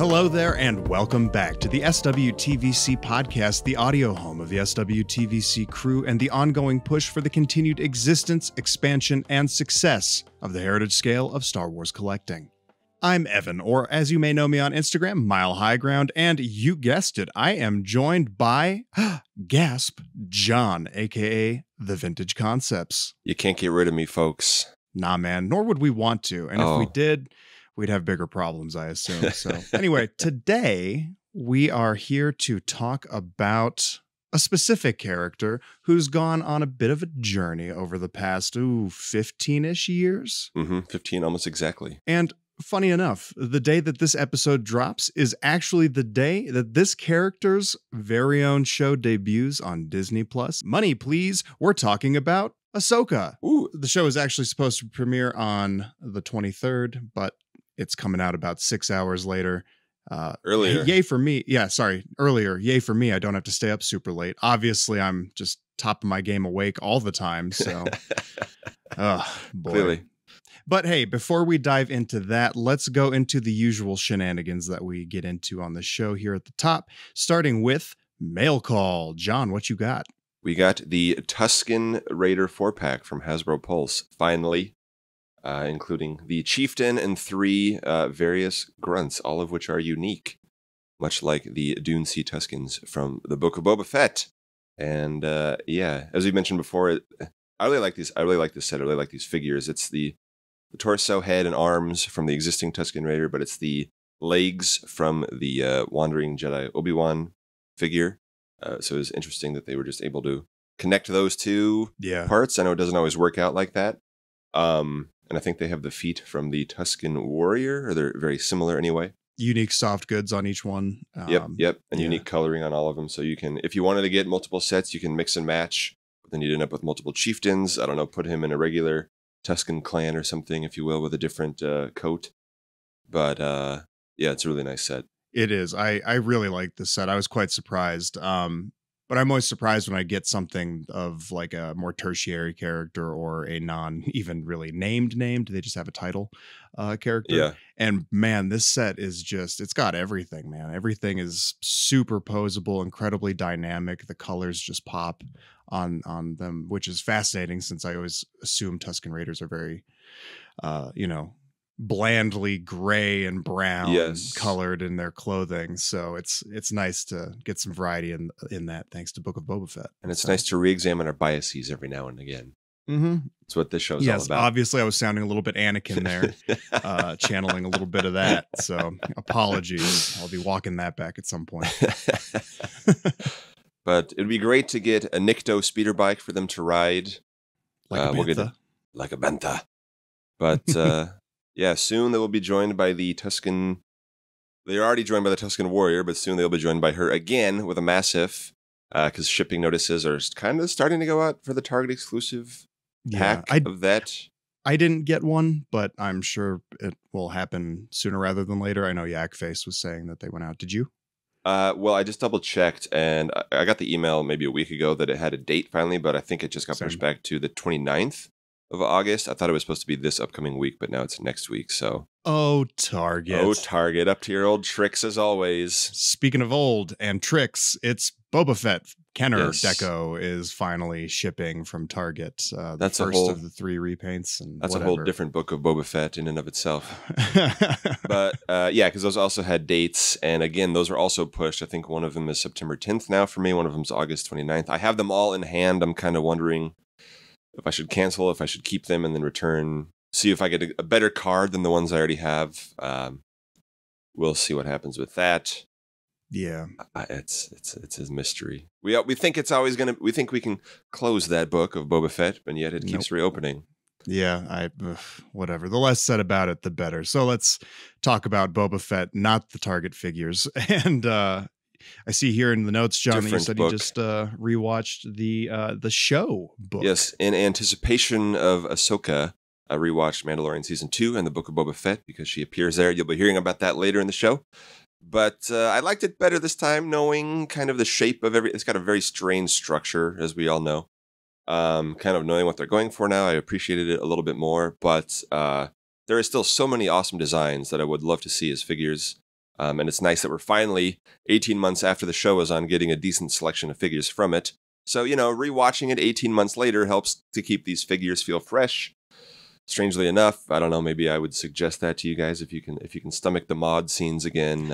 Hello there, and welcome back to the SWTVC podcast, the audio home of the SWTVC crew and the ongoing push for the continued existence, expansion, and success of the heritage scale of Star Wars collecting. I'm Evan, or as you may know me on Instagram, Mile High Ground, and you guessed it, I am joined by, gasp, John, aka The Vintage Concepts. You can't get rid of me, folks. Nah, man, nor would we want to, and if we did, we'd have bigger problems, I assume. So anyway, today we are here to talk about a specific character who's gone on a bit of a journey over the past, 15-ish years? 15, almost exactly. And funny enough, the day that this episode drops is actually the day that this character's very own show debuts on Disney+. Money, please. We're talking about Ahsoka. Ooh, the show is actually supposed to premiere on the 23rd, but it's coming out about 6 hours later. Earlier. Yay for me. Yeah, sorry. Earlier. Yay for me. I don't have to stay up super late. Obviously, I'm just top of my game awake all the time. So, oh, boy. Clearly. But hey, before we dive into that, let's go into the usual shenanigans that we get into on the show here at the top, starting with Mail Call. John, what you got? We got the Tusken Raider 4-pack from Hasbro Pulse, finally. Including the Chieftain and 3 various grunts, all of which are unique, much like the Dune Sea Tuskens from the Book of Boba Fett. And yeah, as we mentioned before, I really like this. I really like this set. I really like these figures. It's the torso, head, and arms from the existing Tusken Raider, but it's the legs from the Wandering Jedi Obi-Wan figure. So it's interesting that they were just able to connect those two parts. I know it doesn't always work out like that. And I think they have the feet from the Tusken Warrior, or they're very similar anyway. Unique soft goods on each one. Yep. And unique coloring on all of them. So you can, if you wanted to get multiple sets, you can mix and match. But then you'd end up with multiple chieftains. I don't know, put him in a regular Tusken clan or something, if you will, with a different coat. But yeah, it's a really nice set. It is. I really like this set. I was quite surprised. But I'm always surprised when I get something of like a more tertiary character or a non even really named name. Do they just have a title character? Yeah. And man, this set is just, it's got everything, man. Everything is super posable, incredibly dynamic. The colors just pop on them, which is fascinating since I always assume Tusken Raiders are very, blandly gray and brown colored in their clothing, so it's nice to get some variety in that, thanks to Book of Boba Fett. And it's nice to re-examine our biases every now and again. That's what this show's all about. Obviously I was sounding a little bit Anakin there, channeling a little bit of that, so apologies. I'll be walking that back at some point. But it'd be great to get a Nikto speeder bike for them to ride, like a bantha. Like a bantha. But yeah, soon they will be joined by the Tusken. They're already joined by the Tusken Warrior, but soon they'll be joined by her again with a massive, because shipping notices are kind of starting to go out for the Target exclusive pack of that. I didn't get one, but I'm sure it will happen sooner rather than later. I know Yakface was saying that they went out. Did you? Well, I just double checked, and I got the email maybe a week ago that it had a date finally, but I think it just got pushed back to the 29th. Of August. I thought it was supposed to be this upcoming week, but now it's next week. So, Target, up to your old tricks as always. Speaking of old and tricks, it's Boba Fett. Kenner Deco is finally shipping from Target. That's the first of the 3 repaints, and that's a whole different Book of Boba Fett in and of itself. But yeah, because those also had dates, and again, those are also pushed. I think one of them is September 10th now for me. One of them is August 29th. I have them all in hand. I'm kind of wondering if I should cancel, if I should keep them and then return, see if I get a better card than the ones I already have. We'll see what happens with that. Yeah, it's a mystery. We think it's always gonna. We think we can close that book of Boba Fett, and yet it keeps reopening. Yeah, whatever. The less said about it, the better. So let's talk about Boba Fett, not the Target figures, and I see here in the notes, John, that you said you just rewatched the show book. Yes, in anticipation of Ahsoka, I rewatched Mandalorian Season 2 and the Book of Boba Fett because she appears there. You'll be hearing about that later in the show. But I liked it better this time, knowing kind of the shape of it's got a very strange structure, as we all know. Kind of knowing what they're going for now, I appreciated it a little bit more. But there are still so many awesome designs that I would love to see as figures. And it's nice that we're finally, 18 months after the show is on, getting a decent selection of figures from it. So, rewatching it 18 months later helps to keep these figures feel fresh. Strangely enough, I don't know, maybe I would suggest that to you guys if you can stomach the mod scenes again.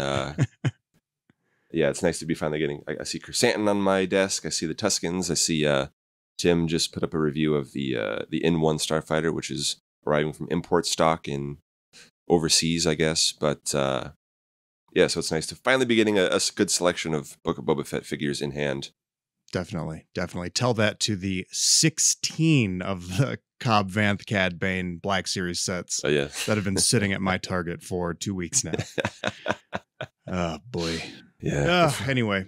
Yeah, it's nice to be finally getting. I see Chrysanthemum on my desk. I see the Tuscans. I see Tim just put up a review of the N1 Starfighter, which is arriving from import stock in overseas, I guess. But yeah, so it's nice to finally be getting a good selection of Book of Boba Fett figures in hand. Definitely. Tell that to the 16 of the Cobb Vanth Cad Bane Black Series sets that have been sitting at my Target for 2 weeks now. Oh, boy. Yeah. Anyway,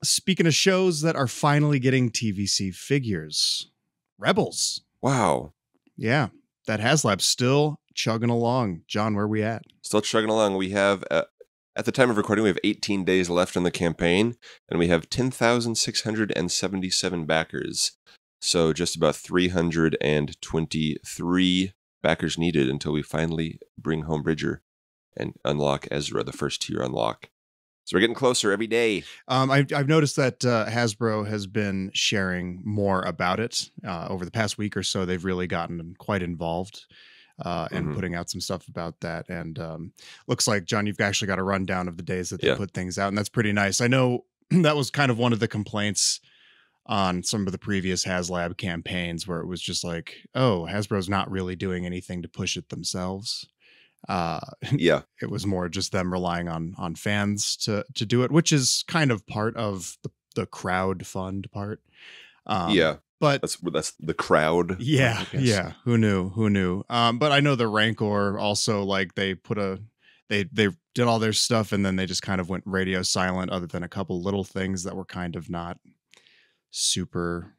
speaking of shows that are finally getting TVC figures, Rebels. Wow. Yeah, that HasLab's still chugging along. John, where are we at? Still chugging along. We have... at the time of recording, we have 18 days left in the campaign, and we have 10,677 backers. So just about 323 backers needed until we finally bring home Bridger and unlock Ezra, the first tier unlock. So we're getting closer every day. I've noticed that Hasbro has been sharing more about it over the past week or so. They've really gotten quite involved. And putting out some stuff about that. And looks like, John, you've actually got a rundown of the days that they put things out, and that's pretty nice. I know that was kind of one of the complaints on some of the previous HasLab campaigns, where it was just like, oh, Hasbro's not really doing anything to push it themselves. It was more just them relying on fans to do it, which is kind of part of the crowd fund part. But that's the crowd. Yeah. Who knew? But I know the Rancor also, like, they did all their stuff, and then they just kind of went radio silent, other than a couple little things that were kind of not super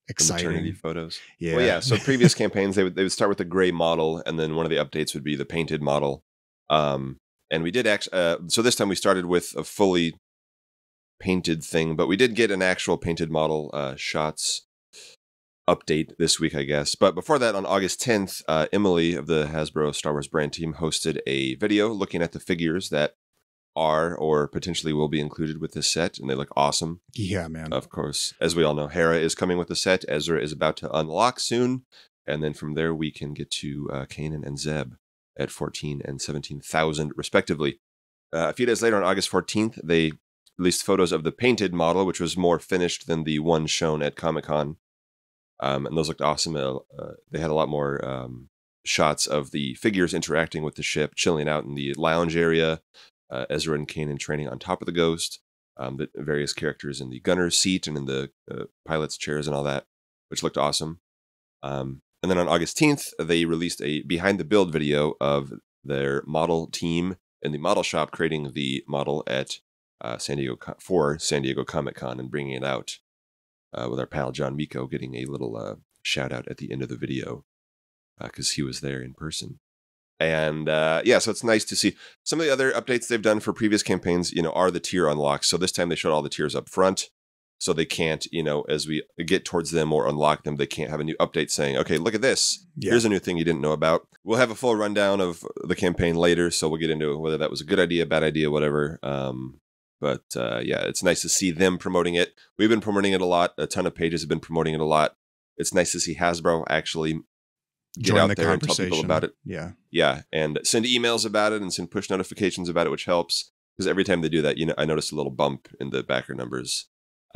exciting. Maternity photos. Yeah. Well, yeah. So previous campaigns, they would start with the gray model, and then one of the updates would be the painted model. And we did actually. So this time we started with a fully painted thing, but we did get an actual painted model shots update this week, I guess. But before that, on August 10th, Emily of the Hasbro Star Wars brand team hosted a video looking at the figures that are or potentially will be included with this set, and they look awesome. Yeah, man. Of course, as we all know, Hera is coming with the set. Ezra is about to unlock soon, and then from there we can get to Kanan and Zeb at 14 and 17,000 respectively. A few days later, on August 14th, they released photos of the painted model, which was more finished than the one shown at Comic-Con. And those looked awesome. They had a lot more shots of the figures interacting with the ship, chilling out in the lounge area. Ezra and Kanan training on top of the Ghost. The various characters in the gunner's seat and in the pilot's chairs and all that, which looked awesome. And then on August 10th, they released a behind-the-build video of their model team in the model shop creating the model at San Diego Comic-Con and bringing it out with our pal John Miko getting a little shout out at the end of the video because he was there in person. And so it's nice to see some of the other updates they've done for previous campaigns, are the tier unlocks. So this time they showed all the tiers up front, so they can't, as we get towards them or unlock them, they can't have a new update saying, okay, look at this. Yeah. Here's a new thing you didn't know about. We'll have a full rundown of the campaign later, so we'll get into whether that was a good idea, bad idea, whatever. But it's nice to see them promoting it. We've been promoting it a lot. A ton of pages have been promoting it a lot. It's nice to see Hasbro actually get out there and tell people about it. Yeah, and send emails about it and send push notifications about it, which helps, because every time they do that, I notice a little bump in the backer numbers.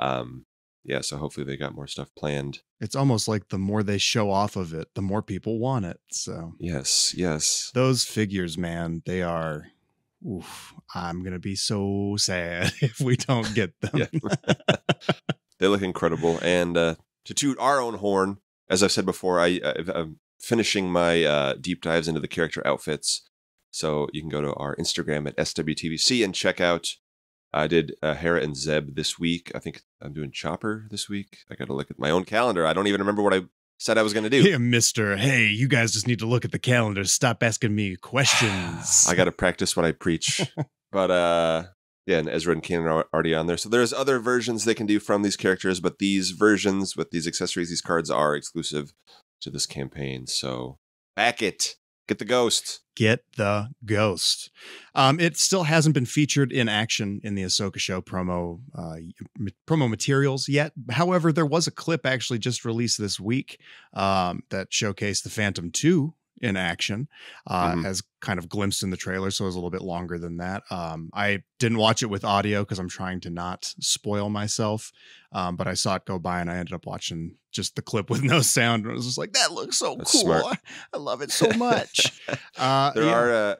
So hopefully they got more stuff planned. It's almost like the more they show off of it, the more people want it. So yes, those figures, man, they are. Oof, I'm gonna be so sad if we don't get them. They look incredible, and to toot our own horn, as I've said before, I'm finishing my deep dives into the character outfits. So you can go to our Instagram at SWTVC and check out. I did Hera and Zeb this week. I think I'm doing Chopper this week. I got to look at my own calendar. I don't even remember what I said I was going to do. Yeah, Mister. Hey, you guys just need to look at the calendar. Stop asking me questions. I got to practice what I preach. But and Ezra and Kanan are already on there. So there's other versions they can do from these characters, but these versions with these accessories, these cards are exclusive to this campaign. So back it. Get the ghost. Get the ghost. It still hasn't been featured in action in the Ahsoka show promo materials yet. However, there was a clip actually just released this week that showcased the Phantom 2 in action as kind of glimpsed in the trailer. So it was a little bit longer than that. I didn't watch it with audio because I'm trying to not spoil myself. But I saw it go by and I ended up watching just the clip with no sound. And I was just like, that looks so That's cool. smart. I love it so much. There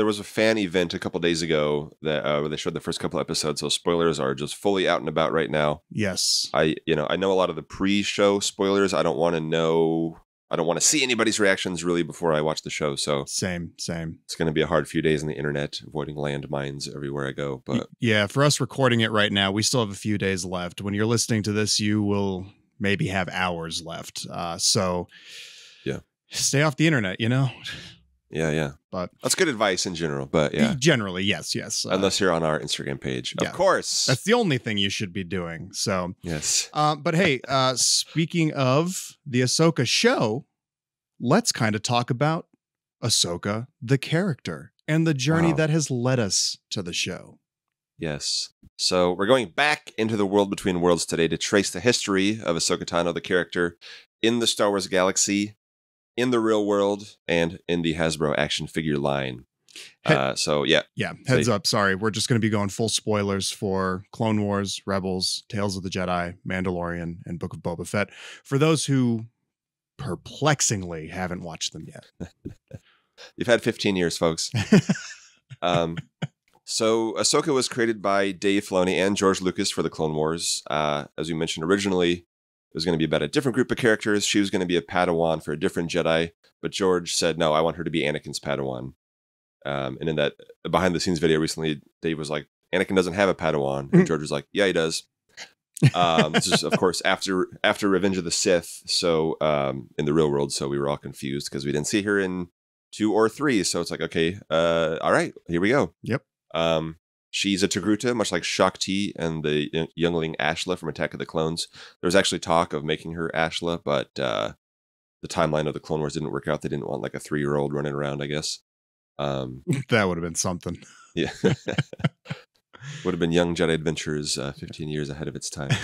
was a fan event a couple days ago that where they showed the first couple episodes. So spoilers are just fully out and about right now. Yes. I know a lot of the pre-show spoilers. I don't want to see anybody's reactions really before I watch the show. So Same. it's going to be a hard few days on the internet, avoiding landmines everywhere I go. But yeah, for us recording it right now, we still have a few days left. When you're listening to this, you will maybe have hours left. So yeah, stay off the internet, Yeah. But that's good advice in general. But yeah, generally, yes. Unless you're on our Instagram page, yeah, of course. That's the only thing you should be doing. So yes. But hey, speaking of the Ahsoka show, let's kind of talk about Ahsoka, the character, and the journey that has led us to the show. Yes. So we're going back into the world between worlds today to trace the history of Ahsoka Tano, the character, in the Star Wars galaxy, in the real world, and in the Hasbro action figure line. Heads up. Sorry, we're just going to be going full spoilers for Clone Wars, Rebels, Tales of the Jedi, Mandalorian, and Book of Boba Fett. For those who perplexingly haven't watched them yet. You've had 15 years, folks. So Ahsoka was created by Dave Filoni and George Lucas for the Clone Wars. As we mentioned originally, it was going to be about a different group of characters. She was going to be a Padawan for a different Jedi, but George said, no, I want her to be Anakin's Padawan. And in that behind-the-scenes video recently, Dave was like, Anakin doesn't have a Padawan. And George was like, yeah, he does. This is, of course, after Revenge of the Sith, so in the real world, so we were all confused because we didn't see her in 2 or 3. So it's like, okay, all right, here we go. Yep. She's a Togruta, much like Shakti and the youngling Ashla from Attack of the Clones. There was actually talk of making her Ashla, but the timeline of the Clone Wars didn't work out. They didn't want like a 3-year-old running around, I guess. That would have been something. Yeah. Would have been Young Jedi Adventures 15 years ahead of its time.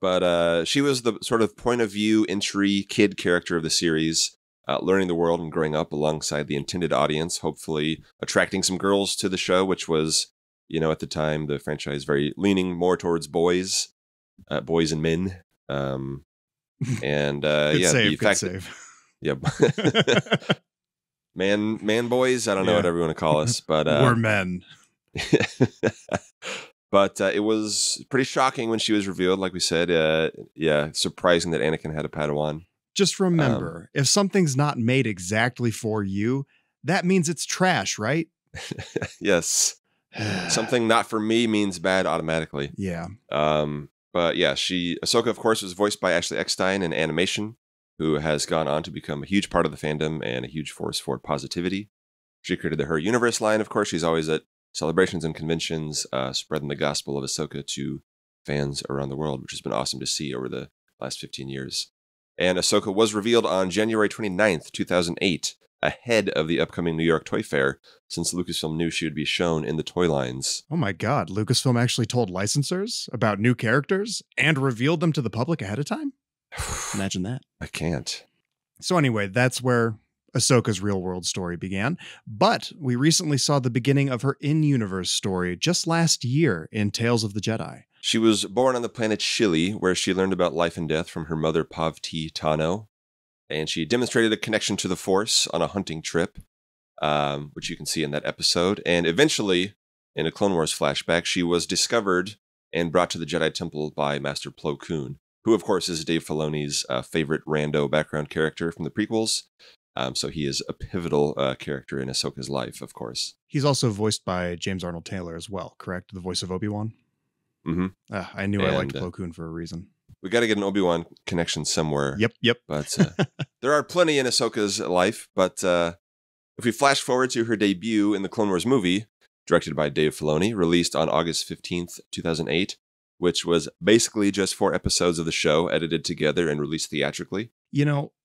But she was the sort of point of view entry kid character of the series, learning the world and growing up alongside the intended audience, hopefully attracting some girls to the show, which was, at the time, the franchise very leaning more towards boys and men. Good save. Yeah. Man boys, I don't know what everyone to call us, but we're men. But it was pretty shocking when she was revealed, like we said. Surprising that Anakin had a Padawan. Just remember, if something's not made exactly for you, that means it's trash, right? Yes. Something not for me means bad automatically. Yeah. But yeah, Ahsoka, of course, was voiced by Ashley Eckstein in animation, who has gone on to become a huge part of the fandom and a huge force for positivity. She created the Her Universe line, of course. She's always at celebrations and conventions, spreading the gospel of Ahsoka to fans around the world, which has been awesome to see over the last 15 years. And Ahsoka was revealed on January 29th, 2008, ahead of the upcoming New York Toy Fair, since Lucasfilm knew she would be shown in the toy lines. Oh my God, Lucasfilm actually told licensors about new characters and revealed them to the public ahead of time? Imagine that. I can't. So anyway, that's where Ahsoka's real-world story began, but we recently saw the beginning of her in-universe story just last year in Tales of the Jedi. She was born on the planet Shili, where she learned about life and death from her mother, Pavti Tano, and she demonstrated a connection to the Force on a hunting trip, which you can see in that episode, and eventually, in a Clone Wars flashback, she was discovered and brought to the Jedi Temple by Master Plo Koon, who, of course, is Dave Filoni's favorite rando background character from the prequels. So he is a pivotal character in Ahsoka's life, of course. He's also voiced by James Arnold Taylor as well, correct? The voice of Obi-Wan? Mm-hmm. I knew I liked Plo Koon for a reason. We got to get an Obi-Wan connection somewhere. Yep. But there are plenty in Ahsoka's life. But if we flash forward to her debut in the Clone Wars movie, directed by Dave Filoni, released on August 15th, 2008, which was basically just 4 episodes of the show edited together and released theatrically.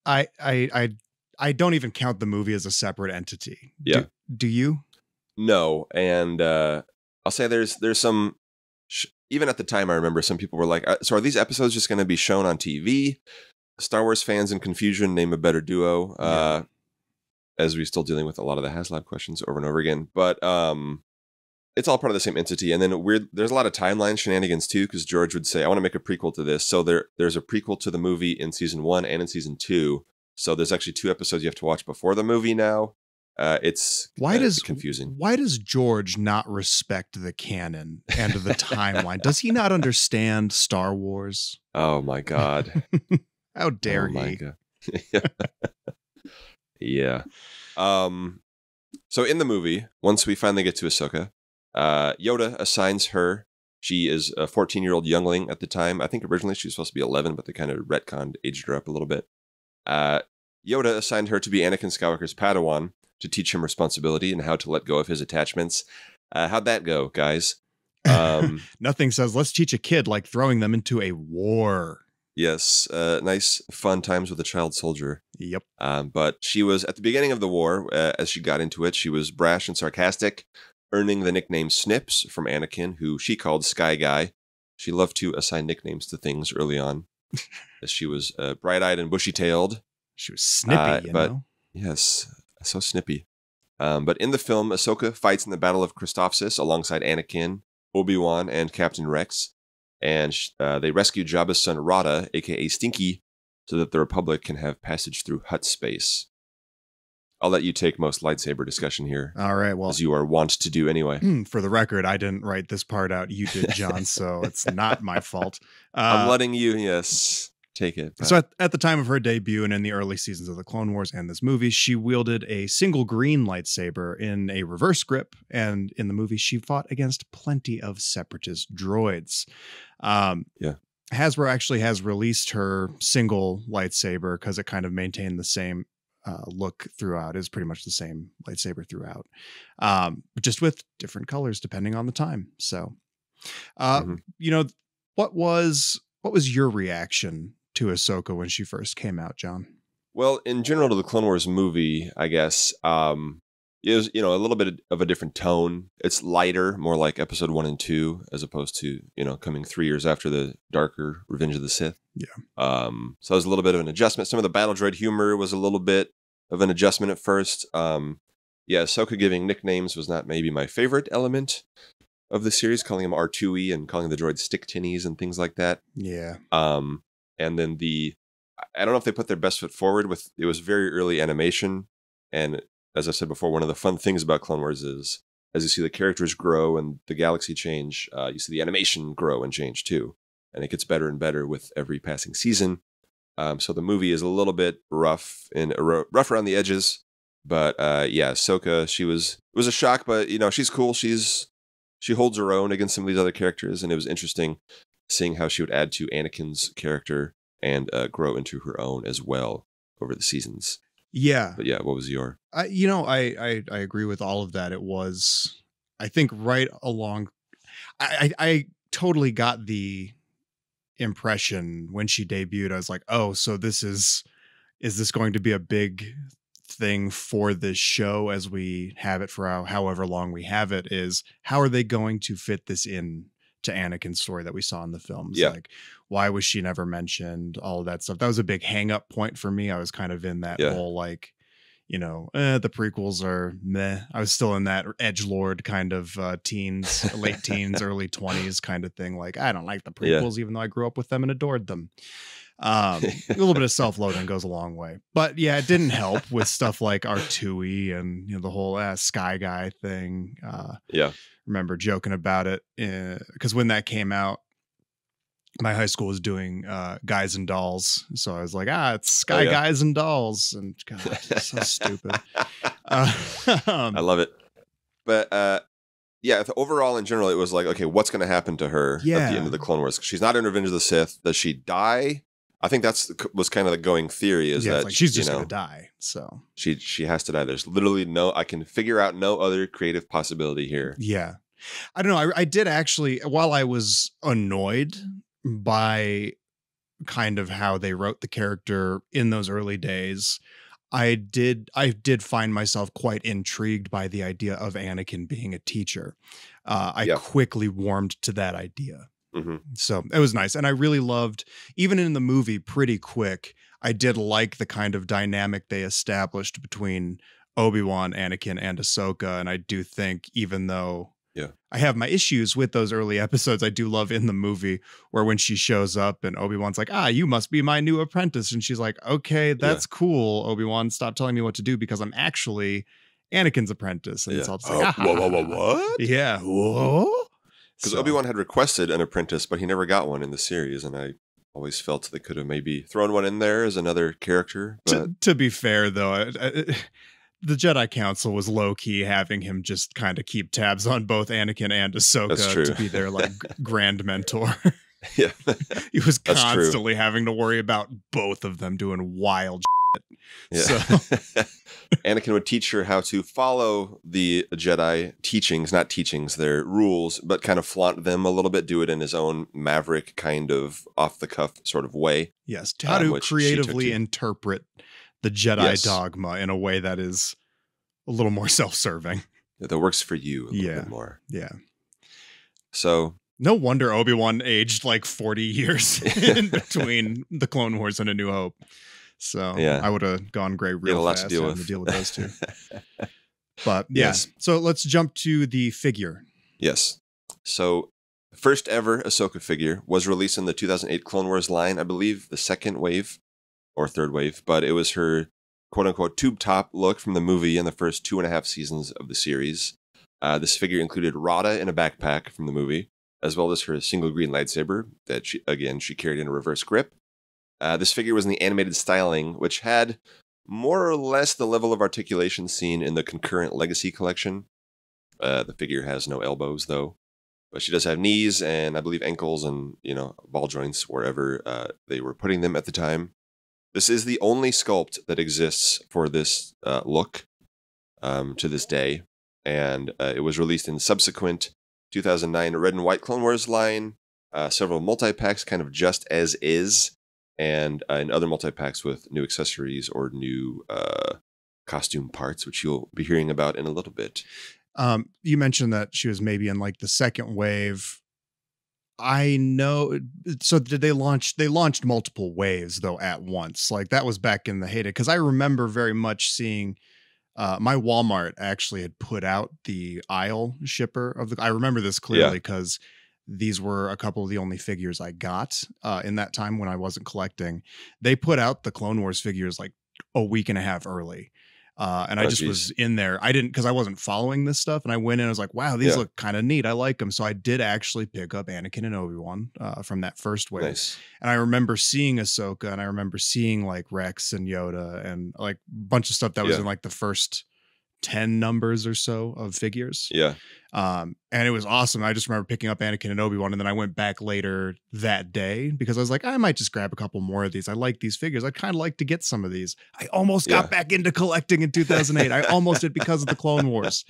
I I don't even count the movie as a separate entity. Yeah. Do you? No. And I'll say there's some, even at the time, I remember some people were like, so are these episodes just going to be shown on TV? Star Wars fans in confusion, name a better duo. As we're still dealing with a lot of the HasLab questions over and over again. But it's all part of the same entity. And then there's a lot of timeline shenanigans too, because George would say, I want to make a prequel to this. So there's a prequel to the movie in season 1 and in season 2. So there's actually 2 episodes you have to watch before the movie now. It's confusing. Why does George not respect the canon and the timeline? Does he not understand Star Wars? Oh my God. How dare he? My God. Yeah. So in the movie, once we finally get to Ahsoka, Yoda assigns her. She is a 14-year-old youngling at the time. I think originally she was supposed to be 11, but they kind of retconned, aged her up a little bit. Yoda assigned her to be Anakin Skywalker's Padawan to teach him responsibility and how to let go of his attachments. How'd that go, guys? Nothing says let's teach a kid like throwing them into a war. Yes, nice, fun times with a child soldier. Yep. But she was, at the beginning of the war, as she got into it, she was brash and sarcastic, earning the nickname Snips from Anakin, who she called Sky Guy. She loved to assign nicknames to things early on, as she was bright-eyed and bushy-tailed. She was snippy, you know? Yes, so snippy. But in the film, Ahsoka fights in the Battle of Christophsis alongside Anakin, Obi-Wan, and Captain Rex. And they rescue Jabba's son Rada, a.k.a. Stinky, so that the Republic can have passage through Hutt space. I'll let you take most lightsaber discussion here. All right, well, as you are wont to do anyway. For the record, I didn't write this part out. You did, John, so it's not my fault. I'm letting you, take it. So at the time of her debut and in the early seasons of the Clone Wars and this movie, she wielded a single green lightsaber in a reverse grip. And in the movie, she fought against plenty of separatist droids. Hasbro actually has released her single lightsaber because it kind of maintained the same look throughout. Is pretty much the same lightsaber throughout, but just with different colors depending on the time. So, what was your reaction to Ahsoka when she first came out, John? Well, in general, to the Clone Wars movie, I guess it was a little bit of a different tone. It's lighter, more like Episode 1 and 2, as opposed to coming 3 years after the darker Revenge of the Sith. Yeah. So it was a little bit of an adjustment. Some of the battle droid humor was a little bit of an adjustment at first. Ahsoka giving nicknames was not maybe my favorite element of the series, calling him R2E and calling the droids stick tinnies and things like that. Yeah. And then I don't know if they put their best foot forward with, it was very early animation. And as I said before, one of the fun things about Clone Wars is, as you see the characters grow and the galaxy change, you see the animation grow and change too. And it gets better and better with every passing season. So the movie is a little bit rough around the edges. But Ahsoka, it was a shock, but she's cool. She holds her own against some of these other characters. And it was interesting seeing how she would add to Anakin's character and grow into her own as well over the seasons. Yeah. But what was your? I agree with all of that. It was, I think, right along. I totally got the impression when she debuted. I was like, oh, so is this going to be a big thing for this show as we have it for however long we have it? Is how are they going to fit this in to Anakin's story that we saw in the films? Like, why was she never mentioned? All of that stuff. That was a big hang up point for me. I was kind of in that whole like, the prequels are meh. I was still in that edgelord kind of teens, late teens, early 20s kind of thing. Like, I don't like the prequels, even though I grew up with them and adored them. A little bit of self-loathing goes a long way. But it didn't help with stuff like R2E and the whole Sky Guy thing. Remember joking about it because when that came out, my high school was doing Guys and Dolls. So I was like, it's Sky Guys and Dolls. And God, it's so stupid. I love it. But overall in general, it was like, okay, what's going to happen to her at the end of the Clone Wars? She's not in Revenge of the Sith. Does she die? I think was kind of the going theory is that like she's just going to die. So she has to die. There's literally I can figure out no other creative possibility here. Yeah. I don't know. I did actually, while I was annoyed by kind of how they wrote the character in those early days, I did find myself quite intrigued by the idea of Anakin being a teacher. I quickly warmed to that idea. Mm-hmm. So it was nice. And I really loved, even in the movie pretty quick, I did like the kind of dynamic they established between Obi-Wan, Anakin, and Ahsoka. And I do think, even though I have my issues with those early episodes, I do love in the movie where when she shows up and Obi-Wan's like, you must be my new apprentice. And she's like, okay, that's cool, Obi-Wan. Stop telling me what to do because I'm actually Anakin's apprentice. And it's all just like, what? Yeah. Whoa. Because Obi-Wan had requested an apprentice, but he never got one in the series. And I always felt they could have maybe thrown one in there as another character. But to be fair, though, the Jedi Council was low-key having him just kind of keep tabs on both Anakin and Ahsoka to be their like grand mentor. Yeah. He was constantly having to worry about both of them doing wild shit. Yeah. So. Anakin would teach her how to follow the Jedi teachings, not teachings, their rules, but kind of flaunt them a little bit, do it in his own maverick kind of off-the-cuff sort of way. Yes, how to creatively interpret the Jedi dogma in a way that is a little more self-serving. That works for you a little bit more. Yeah. So no wonder Obi-Wan aged like 40 years in between the Clone Wars and A New Hope. So I would have gone gray real fast having to deal with those two. But so let's jump to the figure. Yes. So the first ever Ahsoka figure was released in the 2008 Clone Wars line, I believe the second wave or third wave, but it was her quote-unquote tube top look from the movie in the first 2.5 seasons of the series. This figure included Rada in a backpack from the movie, as well as her single green lightsaber that she carried in a reverse grip. This figure was in the animated styling, which had more or less the level of articulation seen in the concurrent Legacy collection. The figure has no elbows, though, but she does have knees and I believe ankles and, ball joints wherever they were putting them at the time. This is the only sculpt that exists for this look to this day, and it was released in subsequent 2009 Red and White Clone Wars line, several multi-packs kind of just as is, and in other multi-packs with new accessories or new costume parts, which you'll be hearing about in a little bit. You mentioned that she was maybe in like the second wave. I know. So did they launched multiple waves though at once? Like that was back in the heyday. Cause I remember very much seeing my Walmart actually had put out the aisle shipper I remember this clearly because these were a couple of the only figures I got in that time when I wasn't collecting. They put out the Clone Wars figures like a week and a half early. And I just was in there. I didn't, because I wasn't following this stuff. And I went in and I was like, wow, these look kind of neat. I like them. So I did actually pick up Anakin and Obi-Wan from that first wave. Nice. And I remember seeing Ahsoka and I remember seeing like Rex and Yoda and like a bunch of stuff that was in like the first 10 numbers or so of figures. Yeah. And it was awesome. I just remember picking up Anakin and Obi-Wan, and then I went back later that day because I was like, I might just grab a couple more of these. I like these figures. I'd kind of like to get some of these. I almost got back into collecting in 2008. I almost did because of the Clone Wars.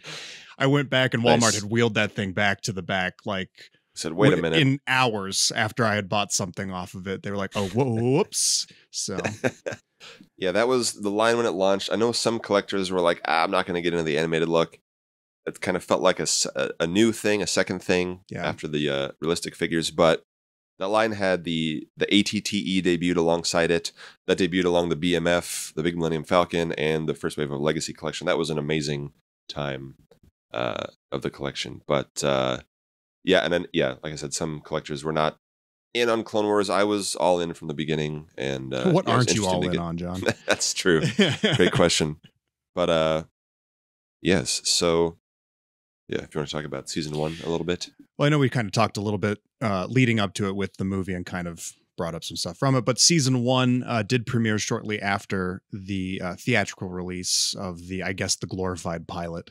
I went back and Walmart had wheeled that thing back to the back like said, wait a minute. In hours after I had bought something off of it. They were like, oh, whoops. So yeah, that was the line when it launched. I know some collectors were like, I'm not going to get into the animated look. It kind of felt like a new thing, a second thing after the realistic figures. But that line had the ATTE debuted alongside it. That debuted along the BMF, the Big Millennium Falcon, and the first wave of Legacy collection. That was an amazing time of the collection. But and then like I said, some collectors were not in on Clone Wars. I was all in from the beginning. And what aren't you all in on, John? That's true. Great question. But yes, so yeah, if you want to talk about season 1 a little bit. Well, I know we kind of talked a little bit leading up to it with the movie and kind of brought up some stuff from it, but season 1 did premiere shortly after the theatrical release of the glorified pilot.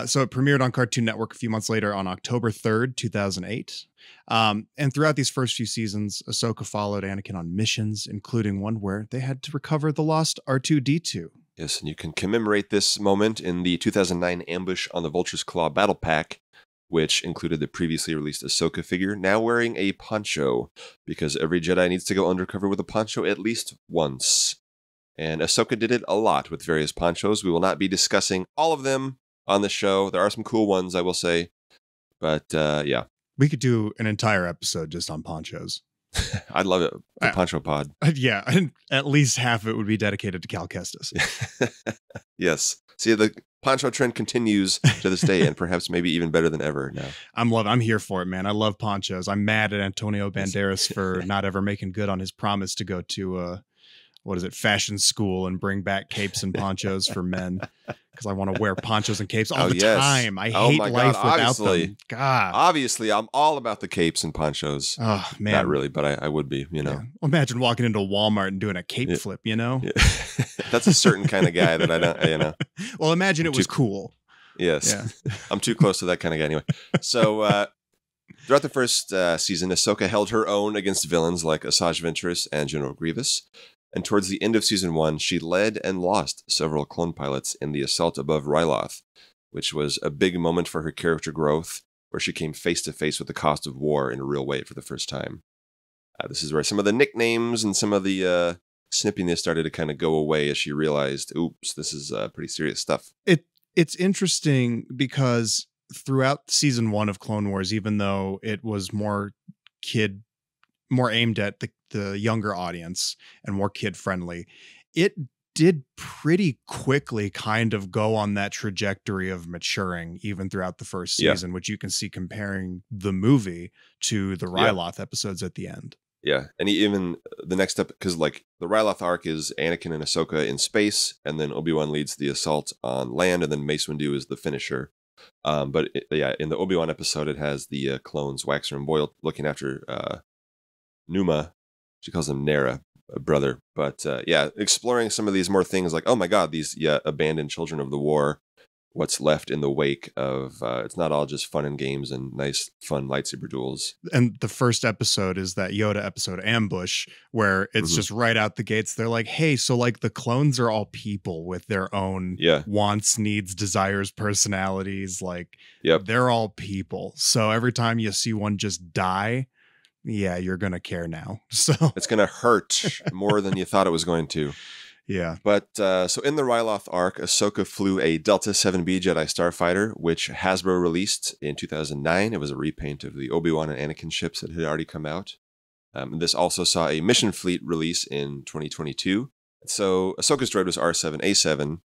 So it premiered on Cartoon Network a few months later on October 3rd, 2008. And throughout these first few seasons, Ahsoka followed Anakin on missions, including one where they had to recover the lost R2-D2. Yes, and you can commemorate this moment in the 2009 Ambush on the Vulture's Claw Battle Pack, which included the previously released Ahsoka figure, now wearing a poncho, because every Jedi needs to go undercover with a poncho at least once. And Ahsoka did it a lot with various ponchos. We will not be discussing all of them on the show. There are some cool ones, I will say. But yeah. We could do an entire episode just on ponchos. I'd love it. The poncho pod. Yeah, and at least half of it would be dedicated to Cal Kestis. Yes. See, the poncho trend continues to this day, and perhaps maybe even better than ever now. I'm here for it, man. I love ponchos. I'm mad at Antonio Banderas for not ever making good on his promise to go to fashion school and bring back capes and ponchos for men, because I want to wear ponchos and capes all the time. I hate life without them. God. Obviously, I'm all about the capes and ponchos. Oh, man. Not really, but I would be, you know. Yeah. Well, imagine walking into Walmart and doing a cape flip, you know? Yeah. That's a certain kind of guy that I don't, you know. Well, imagine it was cool. Yes. Yeah. I'm too close to that kind of guy anyway. So, throughout the first season, Ahsoka held her own against villains like Asajj Ventress and General Grievous. And towards the end of season 1, she led and lost several clone pilots in the assault above Ryloth, which was a big moment for her character growth, where she came face to face with the cost of war in a real way for the first time. This is where some of the nicknames and some of the snippiness started to kind of go away as she realized, oops, this is pretty serious stuff. It's interesting because throughout season 1 of Clone Wars, even though it was more aimed at the younger audience and more kid friendly, it did pretty quickly kind of go on that trajectory of maturing even throughout the first season, which you can see comparing the movie to the Ryloth episodes at the end. Yeah, and even the next step, because like the Ryloth arc is Anakin and Ahsoka in space, and then Obi-Wan leads the assault on land, and then Mace Windu is the finisher. But in the Obi-Wan episode, it has the clones Waxer and Boyle looking after Numa. She calls him Nera, a brother. But exploring some of these more things like, oh my God, these abandoned children of the war, what's left in the wake of, it's not all just fun and games and nice, fun lightsaber duels. And the first episode is that Yoda episode, Ambush, where it's just right out the gates. They're like, hey, so like the clones are all people with their own wants, needs, desires, personalities. Like they're all people. So every time you see one just die, yeah, you're going to care now. So it's going to hurt more than you thought it was going to. Yeah. But so in the Ryloth arc, Ahsoka flew a Delta 7B Jedi Starfighter, which Hasbro released in 2009. It was a repaint of the Obi-Wan and Anakin ships that had already come out. This also saw a Mission Fleet release in 2022. So Ahsoka's droid was R7A7,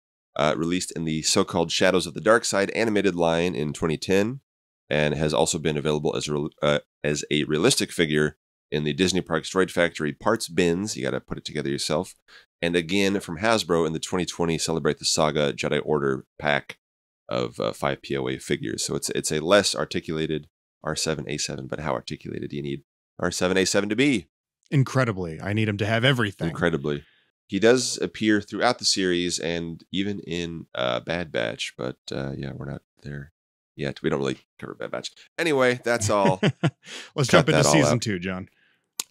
released in the so-called Shadows of the Dark Side animated line in 2010. And has also been available as a realistic figure in the Disney Parks Droid Factory parts bins. You got to put it together yourself. And again from Hasbro in the 2020 Celebrate the Saga Jedi Order pack of 5 POA figures. So it's a less articulated R7A7, but how articulated do you need R7A7 to be? Incredibly. I need him to have everything. Incredibly. He does appear throughout the series and even in Bad Batch, but we're not there yet. We don't really cover Bad Batch. Anyway, that's all. Let's jump into season 2, John.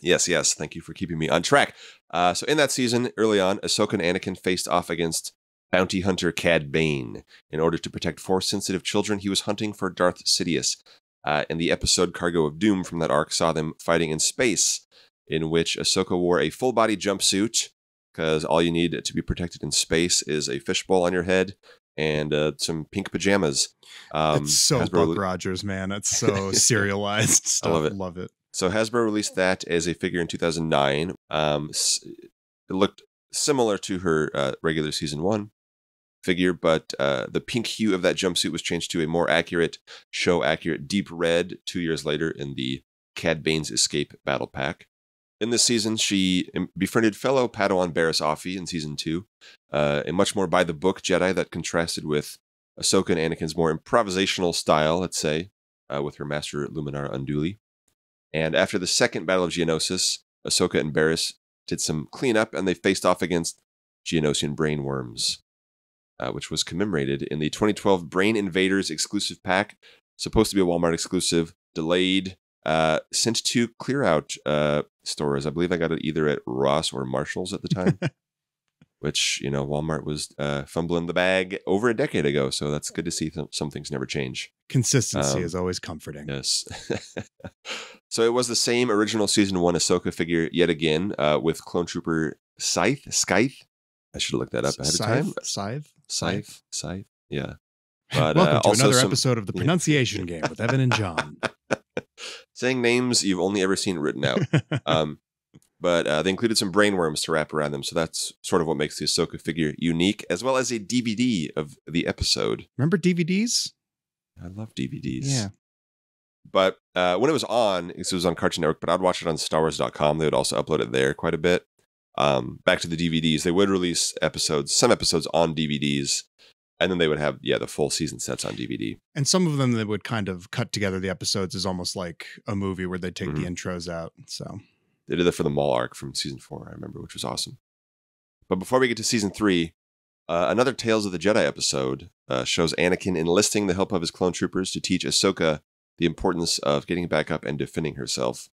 Yes. Thank you for keeping me on track. So in that season, early on, Ahsoka and Anakin faced off against bounty hunter Cad Bane. In order to protect Force-sensitive children, he was hunting for Darth Sidious. And the episode Cargo of Doom from that arc saw them fighting in space, in which Ahsoka wore a full-body jumpsuit, because all you need to be protected in space is a fishbowl on your head and some pink pajamas. It's so Buck Rogers, man. It's so serialized stuff. I love it. Love it. So Hasbro released that as a figure in 2009. It looked similar to her regular season 1 figure, but the pink hue of that jumpsuit was changed to a more accurate, show-accurate deep red 2 years later in the Cad Bane's Escape Battle Pack. In this season, she befriended fellow Padawan Barriss Offee in season 2, a much more by-the-book Jedi that contrasted with Ahsoka and Anakin's more improvisational style, let's say, with her master Luminara Unduli. And after the second Battle of Geonosis, Ahsoka and Barriss did some cleanup, and they faced off against Geonosian brainworms, which was commemorated in the 2012 Brain Invaders exclusive pack, supposed to be a Walmart exclusive, delayed, sent to clear out stores. I believe I got it either at Ross or Marshall's at the time, which, you know, Walmart was fumbling the bag over a decade ago. So that's good to see some things never change. Consistency is always comforting. Yes. So it was the same original season 1 Ahsoka figure yet again with Clone Trooper Scythe, I should have looked that up ahead of time. Scythe. Yeah. But, welcome to also another episode of the pronunciation game with Evan and John. Saying names you've only ever seen written out. But they included some brainworms to wrap around them. So that's sort of what makes the Ahsoka figure unique, as well as a DVD of the episode. Remember DVDs? I love DVDs. Yeah. But when it was on, it was on Cartoon Network, but I'd watch it on StarWars.com. They would also upload it there quite a bit. Back to the DVDs, they would release some episodes on DVDs, and then they would have, the full season sets on DVD. And some of them, they would kind of cut together the episodes as almost like a movie where they take the intros out. So they did that for the Maul arc from season 4, I remember, which was awesome. But before we get to season 3, another Tales of the Jedi episode shows Anakin enlisting the help of his clone troopers to teach Ahsoka the importance of getting back up and defending herself.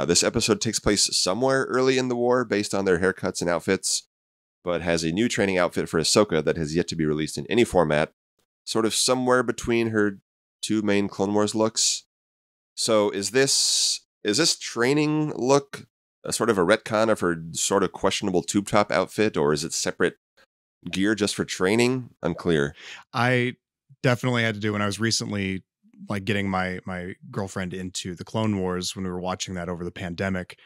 This episode takes place somewhere early in the war based on their haircuts and outfits, but has a new training outfit for Ahsoka that has yet to be released in any format, sort of somewhere between her 2 main Clone Wars looks. So is this training look a sort of a retcon of her sort of questionable tube top outfit, or is it separate gear just for training? Unclear. I definitely had to do when I was recently getting my girlfriend into the Clone Wars when we were watching that over the pandemic.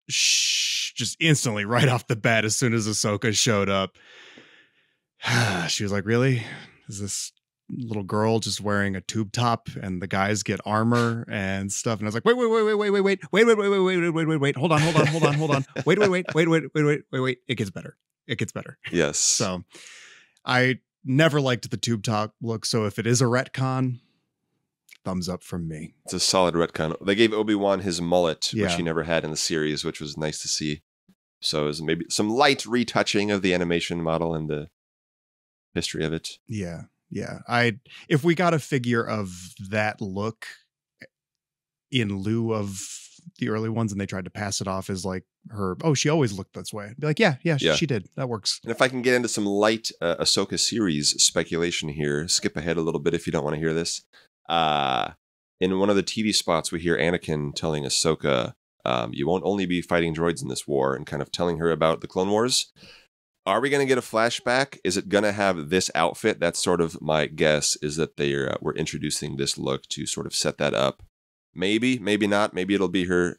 Just instantly right off the bat, as soon as Ahsoka showed up, she was like, really? Is this little girl just wearing a tube top and the guys get armor and stuff? And I was like, wait, hold on. Wait. It gets better. Yes. So I never liked the tube top look. So if it is a retcon, thumbs up from me. It's a solid retcon. They gave Obi-Wan his mullet, which he never had in the series, which was nice to see. So it was maybe some light retouching of the animation model and the history of it. Yeah. If we got a figure of that look in lieu of the early ones and they tried to pass it off as like her, she always looked this way, I'd be like, yeah, she did. That works. And if I can get into some light Ahsoka series speculation here, skip ahead a little bit if you don't want to hear this. In one of the TV spots, we hear Anakin telling Ahsoka, you won't only be fighting droids in this war, and kind of telling her about the Clone Wars. Are we going to get a flashback? Is it going to have this outfit? That's sort of my guess, is that they were introducing this look to sort of set that up. Maybe not. Maybe it'll be her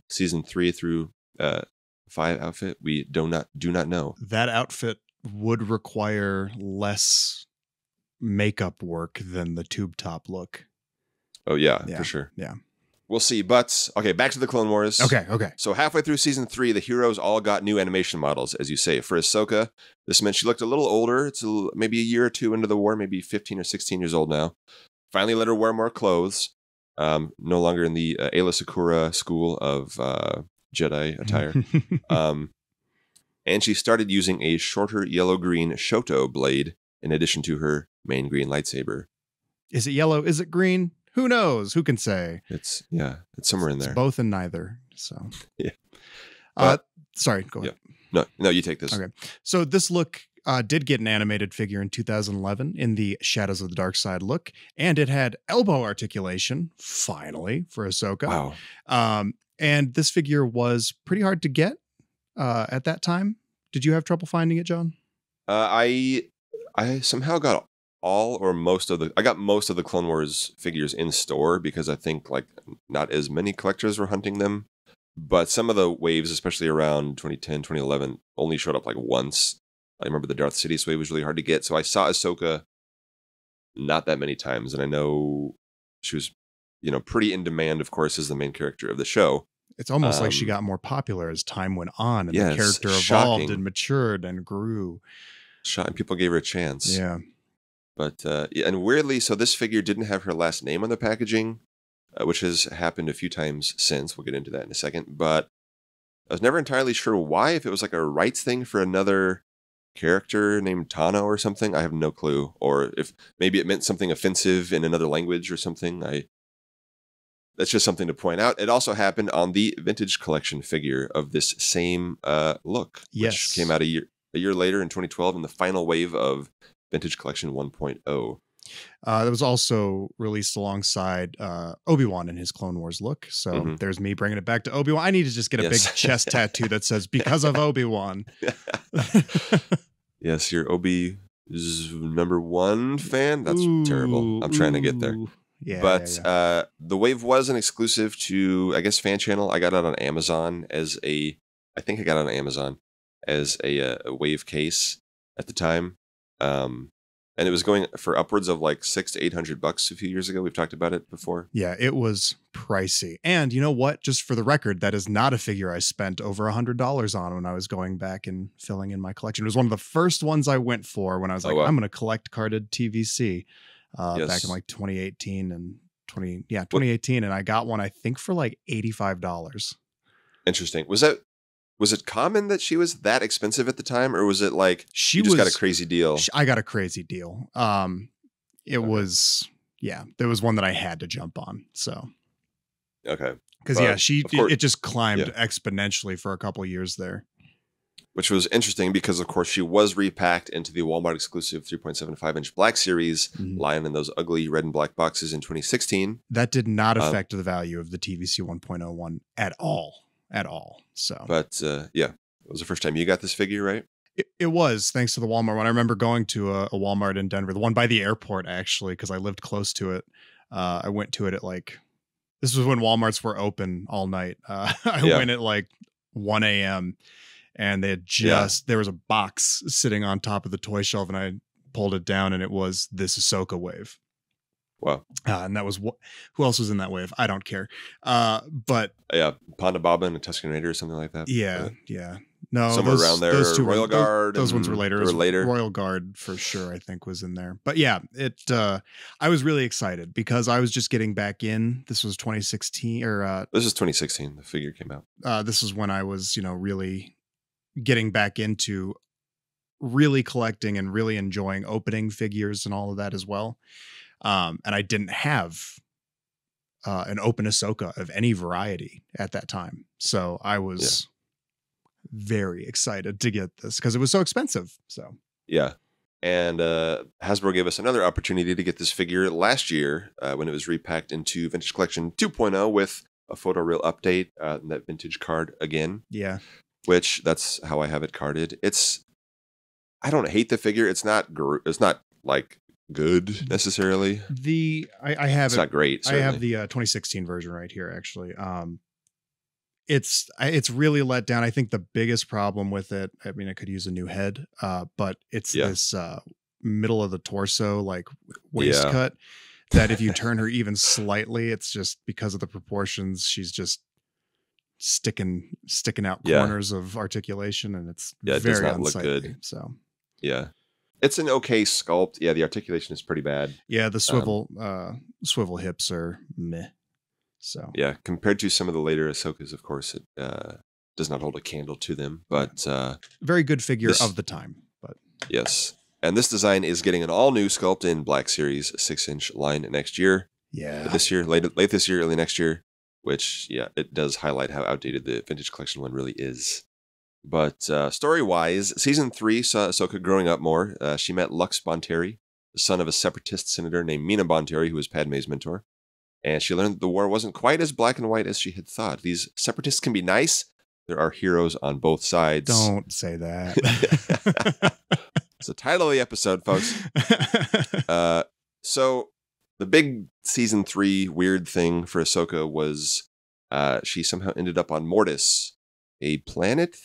season 3 through 5 outfit. We do not know. That outfit would require less makeup work than the tube top look. Oh yeah, for sure. Yeah. We'll see. But okay, back to the Clone Wars. Okay. So halfway through season 3, the heroes all got new animation models, as you say. For Ahsoka, this meant she looked a little older. It's maybe a year or 2 into the war, maybe 15 or 16 years old now. Finally let her wear more clothes. No longer in the Aayla Secura school of Jedi attire. And she started using a shorter yellow-green Shoto blade in addition to her main green lightsaber. Is it yellow? Is it green? Who knows? Who can say? It's somewhere in there. It's both and neither. So yeah. Sorry, go ahead. No, you take this. Okay. So this look did get an animated figure in 2011 in the Shadows of the Dark Side look, and it had elbow articulation, finally, for Ahsoka. Wow. And this figure was pretty hard to get at that time. Did you have trouble finding it, John? I somehow got most of the Clone Wars figures in store because I think not as many collectors were hunting them, but some of the waves, especially around 2010, 2011, only showed up once. I remember the Darth Sidious wave was really hard to get, so I saw Ahsoka not that many times, and I know she was, pretty in demand, of course, as the main character of the show. It's almost like she got more popular as time went on, and the character evolved and matured and grew. And people gave her a chance. Yeah. But, and weirdly, so this figure didn't have her last name on the packaging, which has happened a few times since. We'll get into that in a second. But I was never entirely sure why, if it was a rights thing for another character named Tano or something. I have no clue. Or if maybe it meant something offensive in another language or something. That's just something to point out. It also happened on the Vintage Collection figure of this same look, which came out a year later in 2012 in the final wave of Vintage Collection 1.0. That was also released alongside Obi-Wan in his Clone Wars look. So there's me bringing it back to Obi-Wan. I need to just get a big chest tattoo that says, because of Obi-Wan. Yes, you're Obi's #1 fan? That's terrible. I'm trying to get there. Yeah, but the Wave was an exclusive to, I guess, Fan Channel. I got it on Amazon as a Wave case at the time. And it was going for upwards of like $600 to $800 a few years ago. We've talked about it before. Yeah, it was pricey. And you know what? Just for the record, that is not a figure I spent over $100 on when I was going back and filling in my collection. It was one of the first ones I went for when I was like, I'm going to collect carded TVC back in like 2018 and 2018. And I got one, I think, for like $85. Interesting. Was it common that she was that expensive at the time, or was it like you just got a crazy deal? I got a crazy deal. There was one that I had to jump on. So, okay, because it just climbed exponentially for a couple of years there, which was interesting because of course she was repacked into the Walmart exclusive 3.75-inch Black Series line in those ugly red and black boxes in 2016. That did not affect the value of the TVC 1.01 at all. So, but it was the first time you got this figure, right? It was, thanks to the Walmart one. I remember going to a Walmart in Denver, the one by the airport, actually, because I lived close to it. I went to it at this was when Walmarts were open all night. I went at like 1 a.m. and they had there was a box sitting on top of the toy shelf, and I pulled it down, and it was this Ahsoka Wave. Wow. And that was who else was in that wave? I don't care. But Ponda Baba and a Tusken Raider or something like that. Yeah. No, somewhere around there. Those two Royal Guard. Those ones were later. Later. Royal Guard for sure, I think, was in there. But yeah, I was really excited because I was just getting back in. This was 2016 this is 2016. The figure came out. This is when I was, really getting back into really collecting and really enjoying opening figures and all of that as well. And I didn't have an open Ahsoka of any variety at that time. So I was very excited to get this because it was so expensive. So, yeah. And Hasbro gave us another opportunity to get this figure last year when it was repacked into Vintage Collection 2.0 with a photoreal update, that vintage card again. Yeah. Which that's how I have it carded. I don't hate the figure. It's not like good necessarily. I have it's not great. Certainly. I have the 2016 version right here, actually. It's really let down. I think the biggest problem with it, I mean, I could use a new head, but it's this middle of the torso, like waist cut, that if you turn her even slightly, it's just because of the proportions, she's just sticking out corners of articulation, and it's it very does not unsightly. Look good. So it's an okay sculpt. Yeah, the articulation is pretty bad. Yeah, the swivel hips are meh. So compared to some of the later Ahsokas, of course, it does not hold a candle to them. But very good figure of the time. But yes, and this design is getting an all new sculpt in Black Series 6-inch line next year. Yeah, this year, late this year, early next year. Which it does highlight how outdated the Vintage Collection one really is. But story-wise, Season 3 saw Ahsoka growing up more. She met Lux Bonteri, the son of a separatist senator named Mina Bonteri, who was Padme's mentor. And she learned that the war wasn't quite as black and white as she had thought. These separatists can be nice. There are heroes on both sides. Don't say that. It's the title of the episode, folks. So the big Season 3 weird thing for Ahsoka was she somehow ended up on Mortis, a planet,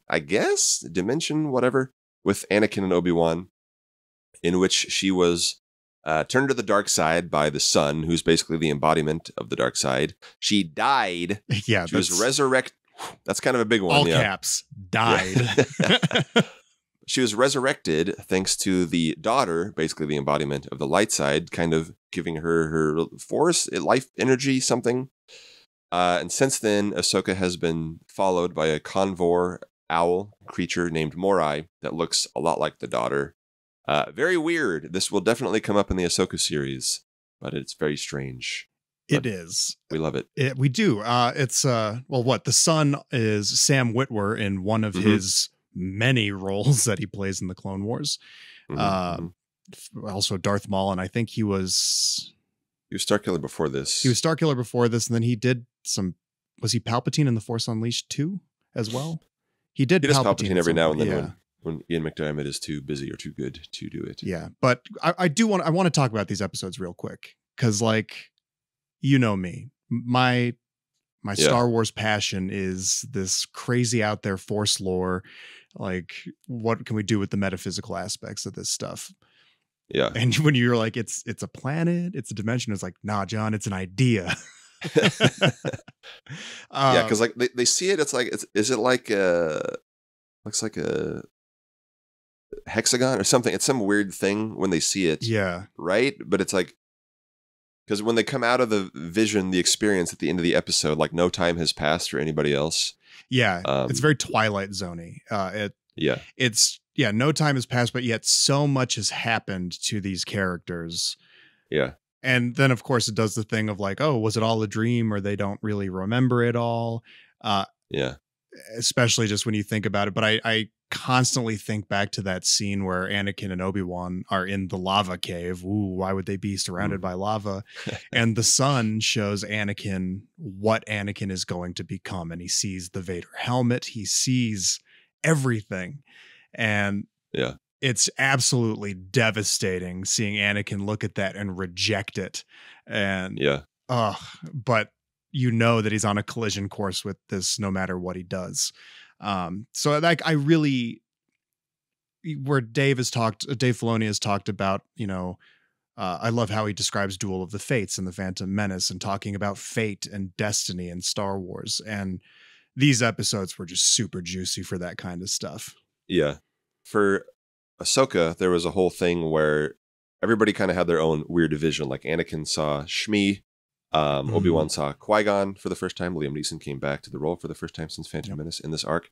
I guess, dimension, whatever, with Anakin and Obi-Wan, in which she was turned to the dark side by the sun, who's basically the embodiment of the dark side. She died. Yeah, she was resurrected. That's kind of a big one. All caps. Died. Yeah. She was resurrected thanks to the daughter, basically the embodiment of the light side, kind of giving her force, life energy, something. And since then, Ahsoka has been followed by a convor owl creature named Morai that looks a lot like the daughter. Very weird. This will definitely come up in the Ahsoka series, but it's very strange. It is. We love it. We do. It's the son is Sam Witwer in one of his many roles that he plays in the Clone Wars. also Darth Maul, and I think he was Starkiller before this. He was Starkiller before this, and then he did some. Was he Palpatine in The Force Unleashed 2 as well? He did. He does Palpatine every now and then yeah. when Ian McDiarmid is too busy or too good to do it. Yeah, but I want to talk about these episodes real quick because, like, you know me, my Star Wars passion is this crazy out there Force lore. Like, what can we do with the metaphysical aspects of this stuff? Yeah. And when you're like, it's a planet, it's a dimension, it's like, nah, John, it's an idea. Yeah, because like they see it, it's like, is it like looks like a hexagon or something? It's some weird thing when they see it. Yeah. Right? But it's like, because when they come out of the vision, the experience at the end of the episode, like no time has passed for anybody else. Yeah. It's very Twilight Zone-y. No time has passed, but yet so much has happened to these characters. Yeah. And then, of course, it does the thing of like, oh, was it all a dream, or they don't really remember it all? Yeah. Especially just when you think about it. But I constantly think back to that scene where Anakin and Obi-Wan are in the lava cave. Ooh, why would they be surrounded by lava? And the sun shows Anakin what Anakin is going to become. And he sees the Vader helmet. He sees everything. And yeah, it's absolutely devastating seeing Anakin look at that and reject it. And but you know that he's on a collision course with this no matter what he does. So like, I really, where Dave Filoni has talked about, you know, I love how he describes Duel of the Fates and the Phantom Menace and talking about fate and destiny in Star Wars. And these episodes were just super juicy for that kind of stuff. Yeah. For Ahsoka, there was a whole thing where everybody kind of had their own weird division. Like Anakin saw Shmi, Obi-Wan saw Qui-Gon for the first time. Liam Neeson came back to the role for the first time since Phantom Menace in this arc.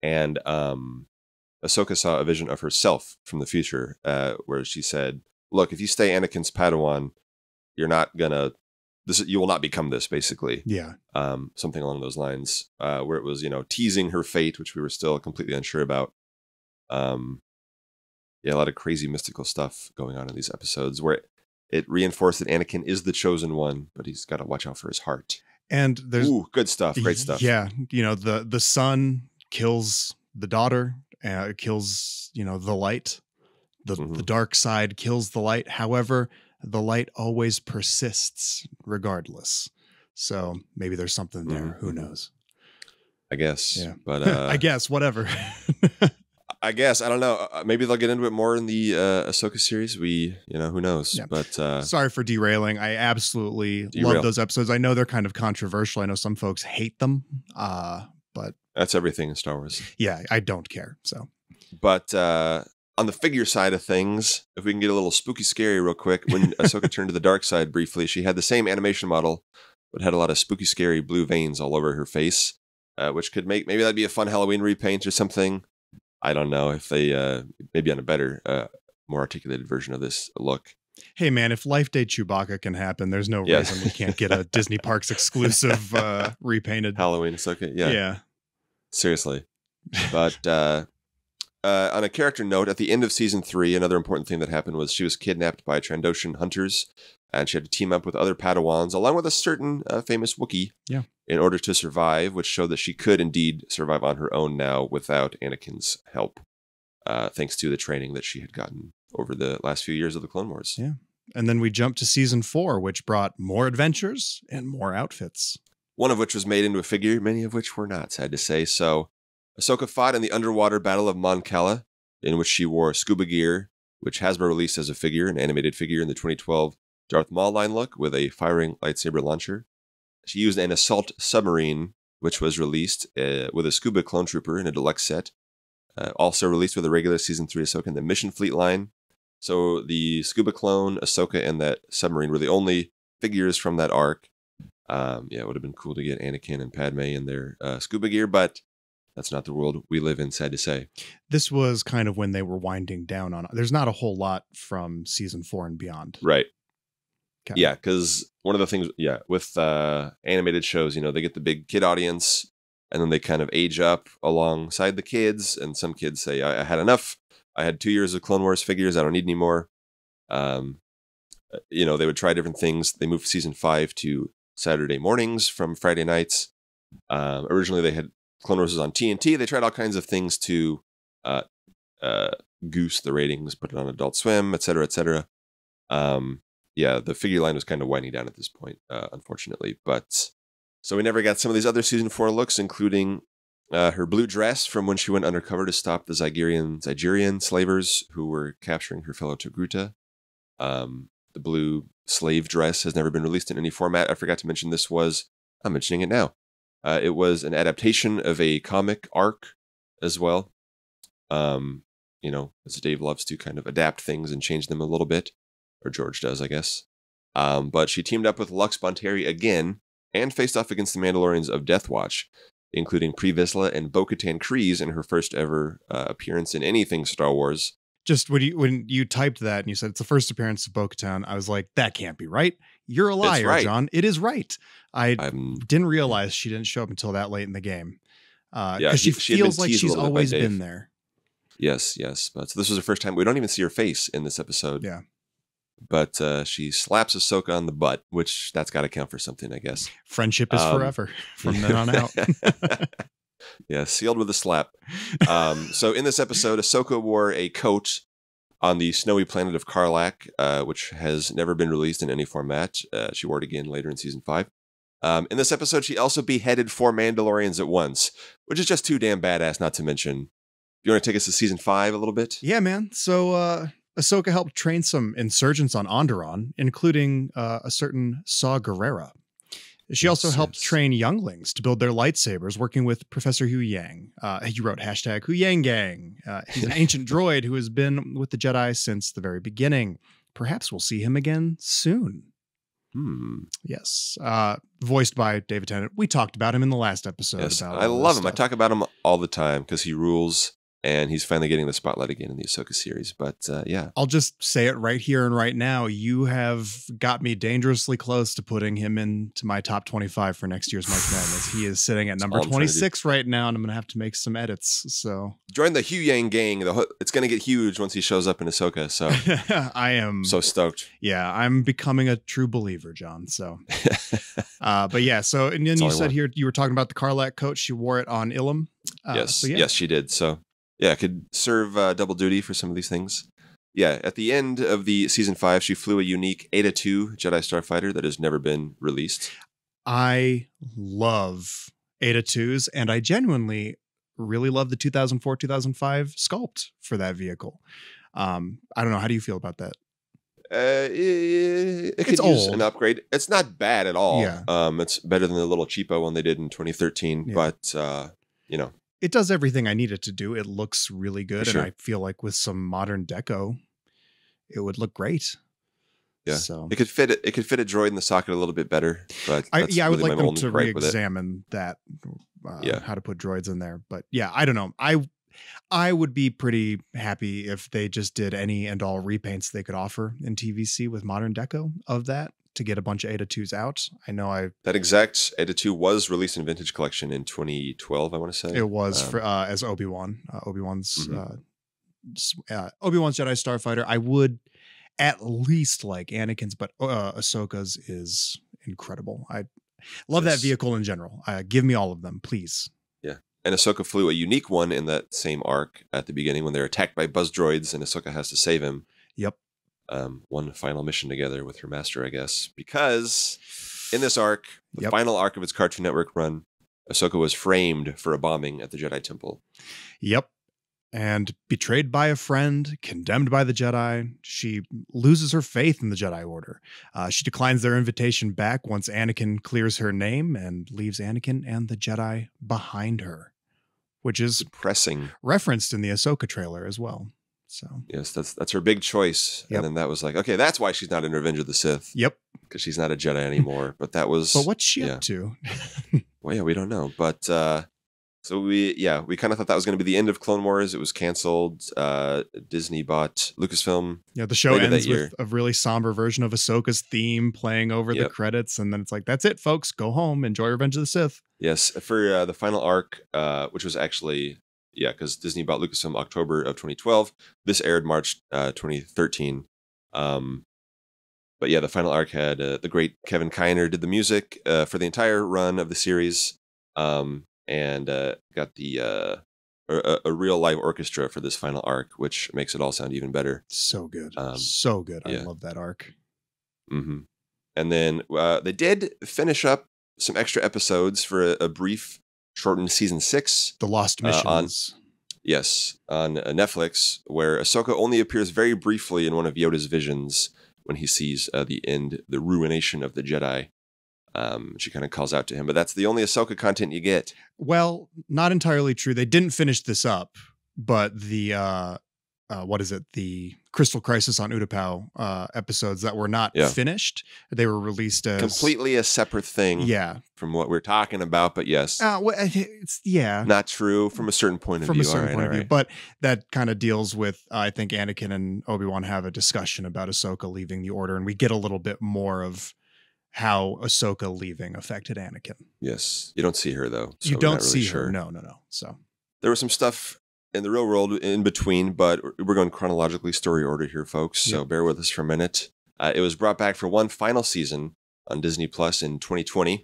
And Ahsoka saw a vision of herself from the future, where she said, look, if you stay Anakin's Padawan, you're not gonna, you will not become this, basically. Yeah. Something along those lines, where it was, you know, teasing her fate, which we were still completely unsure about. Yeah, a lot of crazy mystical stuff going on in these episodes where it reinforced that Anakin is the chosen one, but he's got to watch out for his heart. And there's good stuff, great stuff. Yeah, you know, the son kills the daughter, kills, you know, the light. The dark side kills the light. However, the light always persists regardless. So maybe there's something there. Who knows? I guess. Yeah. But I guess whatever. I guess, I don't know. Maybe they'll get into it more in the Ahsoka series. Who knows? Yeah. But sorry for derailing. I absolutely love those episodes. I know they're kind of controversial. I know some folks hate them, but that's everything in Star Wars. Yeah, I don't care. So, but on the figure side of things, if we can get a little spooky scary real quick, when Ahsoka turned to the dark side briefly, she had the same animation model, but had a lot of spooky scary blue veins all over her face, which could maybe that'd be a fun Halloween repaint or something. I don't know if they maybe on a better, more articulated version of this look. Hey man, if Life Day Chewbacca can happen, there's no reason we can't get a Disney Parks exclusive repainted Halloween Ahsoka. Yeah. Seriously. But on a character note, at the end of season 3, another important thing that happened was she was kidnapped by Trandoshan hunters, and she had to team up with other Padawans, along with a certain famous Wookiee, in order to survive, which showed that she could indeed survive on her own now without Anakin's help, thanks to the training that she had gotten over the last few years of the Clone Wars. Yeah. And then we jumped to season 4, which brought more adventures and more outfits. One of which was made into a figure, many of which were not, sad to say. So Ahsoka fought in the underwater Battle of Mon Cala, in which she wore scuba gear, which Hasbro released as a figure, an animated figure in the 2012 Darth Maul line look with a firing lightsaber launcher. She used an assault submarine, which was released with a scuba clone trooper in a deluxe set. Also released with a regular season 3 Ahsoka in the Mission Fleet line. So the scuba clone, Ahsoka, and that submarine were the only figures from that arc. It would have been cool to get Anakin and Padme in their scuba gear, but that's not the world we live in, sad to say. This was kind of when they were winding down on it. There's not a whole lot from season 4 and beyond. Right. Okay. Yeah, because one of the things, with animated shows, they get the big kid audience, and then they kind of age up alongside the kids, and some kids say, I had enough. I had 2 years of Clone Wars figures. I don't need any more. They would try different things. They moved season 5 to Saturday mornings from Friday nights. Originally, they had Clone Wars was on TNT. They tried all kinds of things to goose the ratings, put it on Adult Swim, etc., etc. The figure line was kind of winding down at this point, unfortunately. But so we never got some of these other season 4 looks, including her blue dress from when she went undercover to stop the Zygerian slavers who were capturing her fellow Togruta. The blue slave dress has never been released in any format. I forgot to mention I'm mentioning it now. It was an adaptation of a comic arc as well. As Dave loves to kind of adapt things and change them a little bit, or George does, I guess. But she teamed up with Lux Bonteri again and faced off against the Mandalorians of Death Watch, including Pre Vizsla and Bo-Katan Kryze in her first ever appearance in anything Star Wars. Just when you typed that and you said it's the first appearance of Bo-Katan, I was like, that can't be right. You're a liar, right. John. It is right. I didn't realize she didn't show up until that late in the game. Because she feels like she's always been there. Yes. But so this was the first time. We don't even see her face in this episode. Yeah. But she slaps Ahsoka on the butt, which that's got to count for something, I guess. Friendship is forever from then on out. Yeah, sealed with a slap. So in this episode, Ahsoka wore a coat on the snowy planet of Karlak, which has never been released in any format. She wore it again later in season 5. In this episode, she also beheaded 4 Mandalorians at once, which is just too damn badass, not to mention. You want to take us to season 5 a little bit? Yeah, man. So Ahsoka helped train some insurgents on Onderon, including a certain Saw Gerrera. She also helped train younglings to build their lightsabers, working with Professor Hu Yang. He wrote #Hu Yang Gang. He's an ancient droid who has been with the Jedi since the very beginning. Perhaps we'll see him again soon. Yes. Voiced by David Tennant. We talked about him in the last episode. Yes, I love him. I talk about him all the time because he rules. And he's finally getting the spotlight again in the Ahsoka series. But yeah. I'll just say it right here and right now. You have got me dangerously close to putting him into my top 25 for next year's March Madness. He is sitting at number 26 right now, and I'm going to have to make some edits. So join the Hu Yang gang. It's going to get huge once he shows up in Ahsoka. So I am so stoked. Yeah, I'm becoming a true believer, John. So, but yeah. So, and then you said here, you were talking about the Karlak coat. She wore it on Ilum. Yes. Yes, she did. So. Yeah, could serve double duty for some of these things. Yeah, at the end of the season 5, she flew a unique Eta II Jedi Starfighter that has never been released. I love Eta IIs, and I genuinely really love the 2004-2005 sculpt for that vehicle. I don't know. How do you feel about that? It could use an upgrade. It's not bad at all. Yeah. It's better than the little cheapo one they did in 2013, but it does everything I need it to do. It looks really good. Sure. And I feel like with some modern deco, it would look great. Yeah. So it could fit a droid in the socket a little bit better, but I would like them to re-examine that, how to put droids in there. But yeah, I don't know. I would be pretty happy if they just did any and all repaints they could offer in TVC with modern deco of that, to get a bunch of Eta IIs out. I know that exact Eta II was released in Vintage Collection in 2012, I want to say. It was for as Obi-Wan. Obi-Wan's Jedi Starfighter. I would at least like Anakin's, but Ahsoka's is incredible. I love that vehicle in general. Give me all of them, please. Yeah. And Ahsoka flew a unique one in that same arc at the beginning when they're attacked by buzz droids and Ahsoka has to save him. Yep. One final mission together with her master, I guess, because in this arc, the final arc of its Cartoon Network run, Ahsoka was framed for a bombing at the Jedi Temple. Yep. And betrayed by a friend, condemned by the Jedi, she loses her faith in the Jedi Order. She declines their invitation back once Anakin clears her name and leaves Anakin and the Jedi behind her, which is depressing. Referenced in the Ahsoka trailer as well. So yes, that's her big choice. Yep. And then that was like, okay, that's why she's not in Revenge of the Sith. Yep. Because she's not a Jedi anymore. But that was. But what's she up to? Well, yeah, we don't know. But so we kind of thought that was going to be the end of Clone Wars. It was canceled. Disney bought Lucasfilm. Yeah, the show ends with a really somber version of Ahsoka's theme playing over the credits, and then it's like, that's it, folks. Go home, enjoy Revenge of the Sith. Yes, for the final arc, which was actually. Yeah, because Disney bought Lucasfilm October of 2012. This aired March 2013. But yeah, the final arc had the great Kevin Kiner did the music for the entire run of the series, and got the a real live orchestra for this final arc, which makes it all sound even better. So good. So good. I love that arc. Mm-hmm. And then they did finish up some extra episodes for a brief shortened season 6. The Lost Missions. On Netflix, where Ahsoka only appears very briefly in one of Yoda's visions when he sees the ruination of the Jedi. She kind of calls out to him, but that's the only Ahsoka content you get. Well, not entirely true. They didn't finish this up, but the the Crystal Crisis on Utapau episodes that were not finished, they were released as completely a separate thing. From what we're talking about, but yes, it's not true from a certain point of view. From a certain point of view, but that kind of deals with I think Anakin and Obi-Wan have a discussion about Ahsoka leaving the Order, and we get a little bit more of how Ahsoka leaving affected Anakin. Yes. You don't see her, though. So you don't see her. No. So there was some stuff in the real world in between, but we're going chronologically story order here, folks. So bear with us for a minute. It was brought back for one final season on Disney Plus in 2020,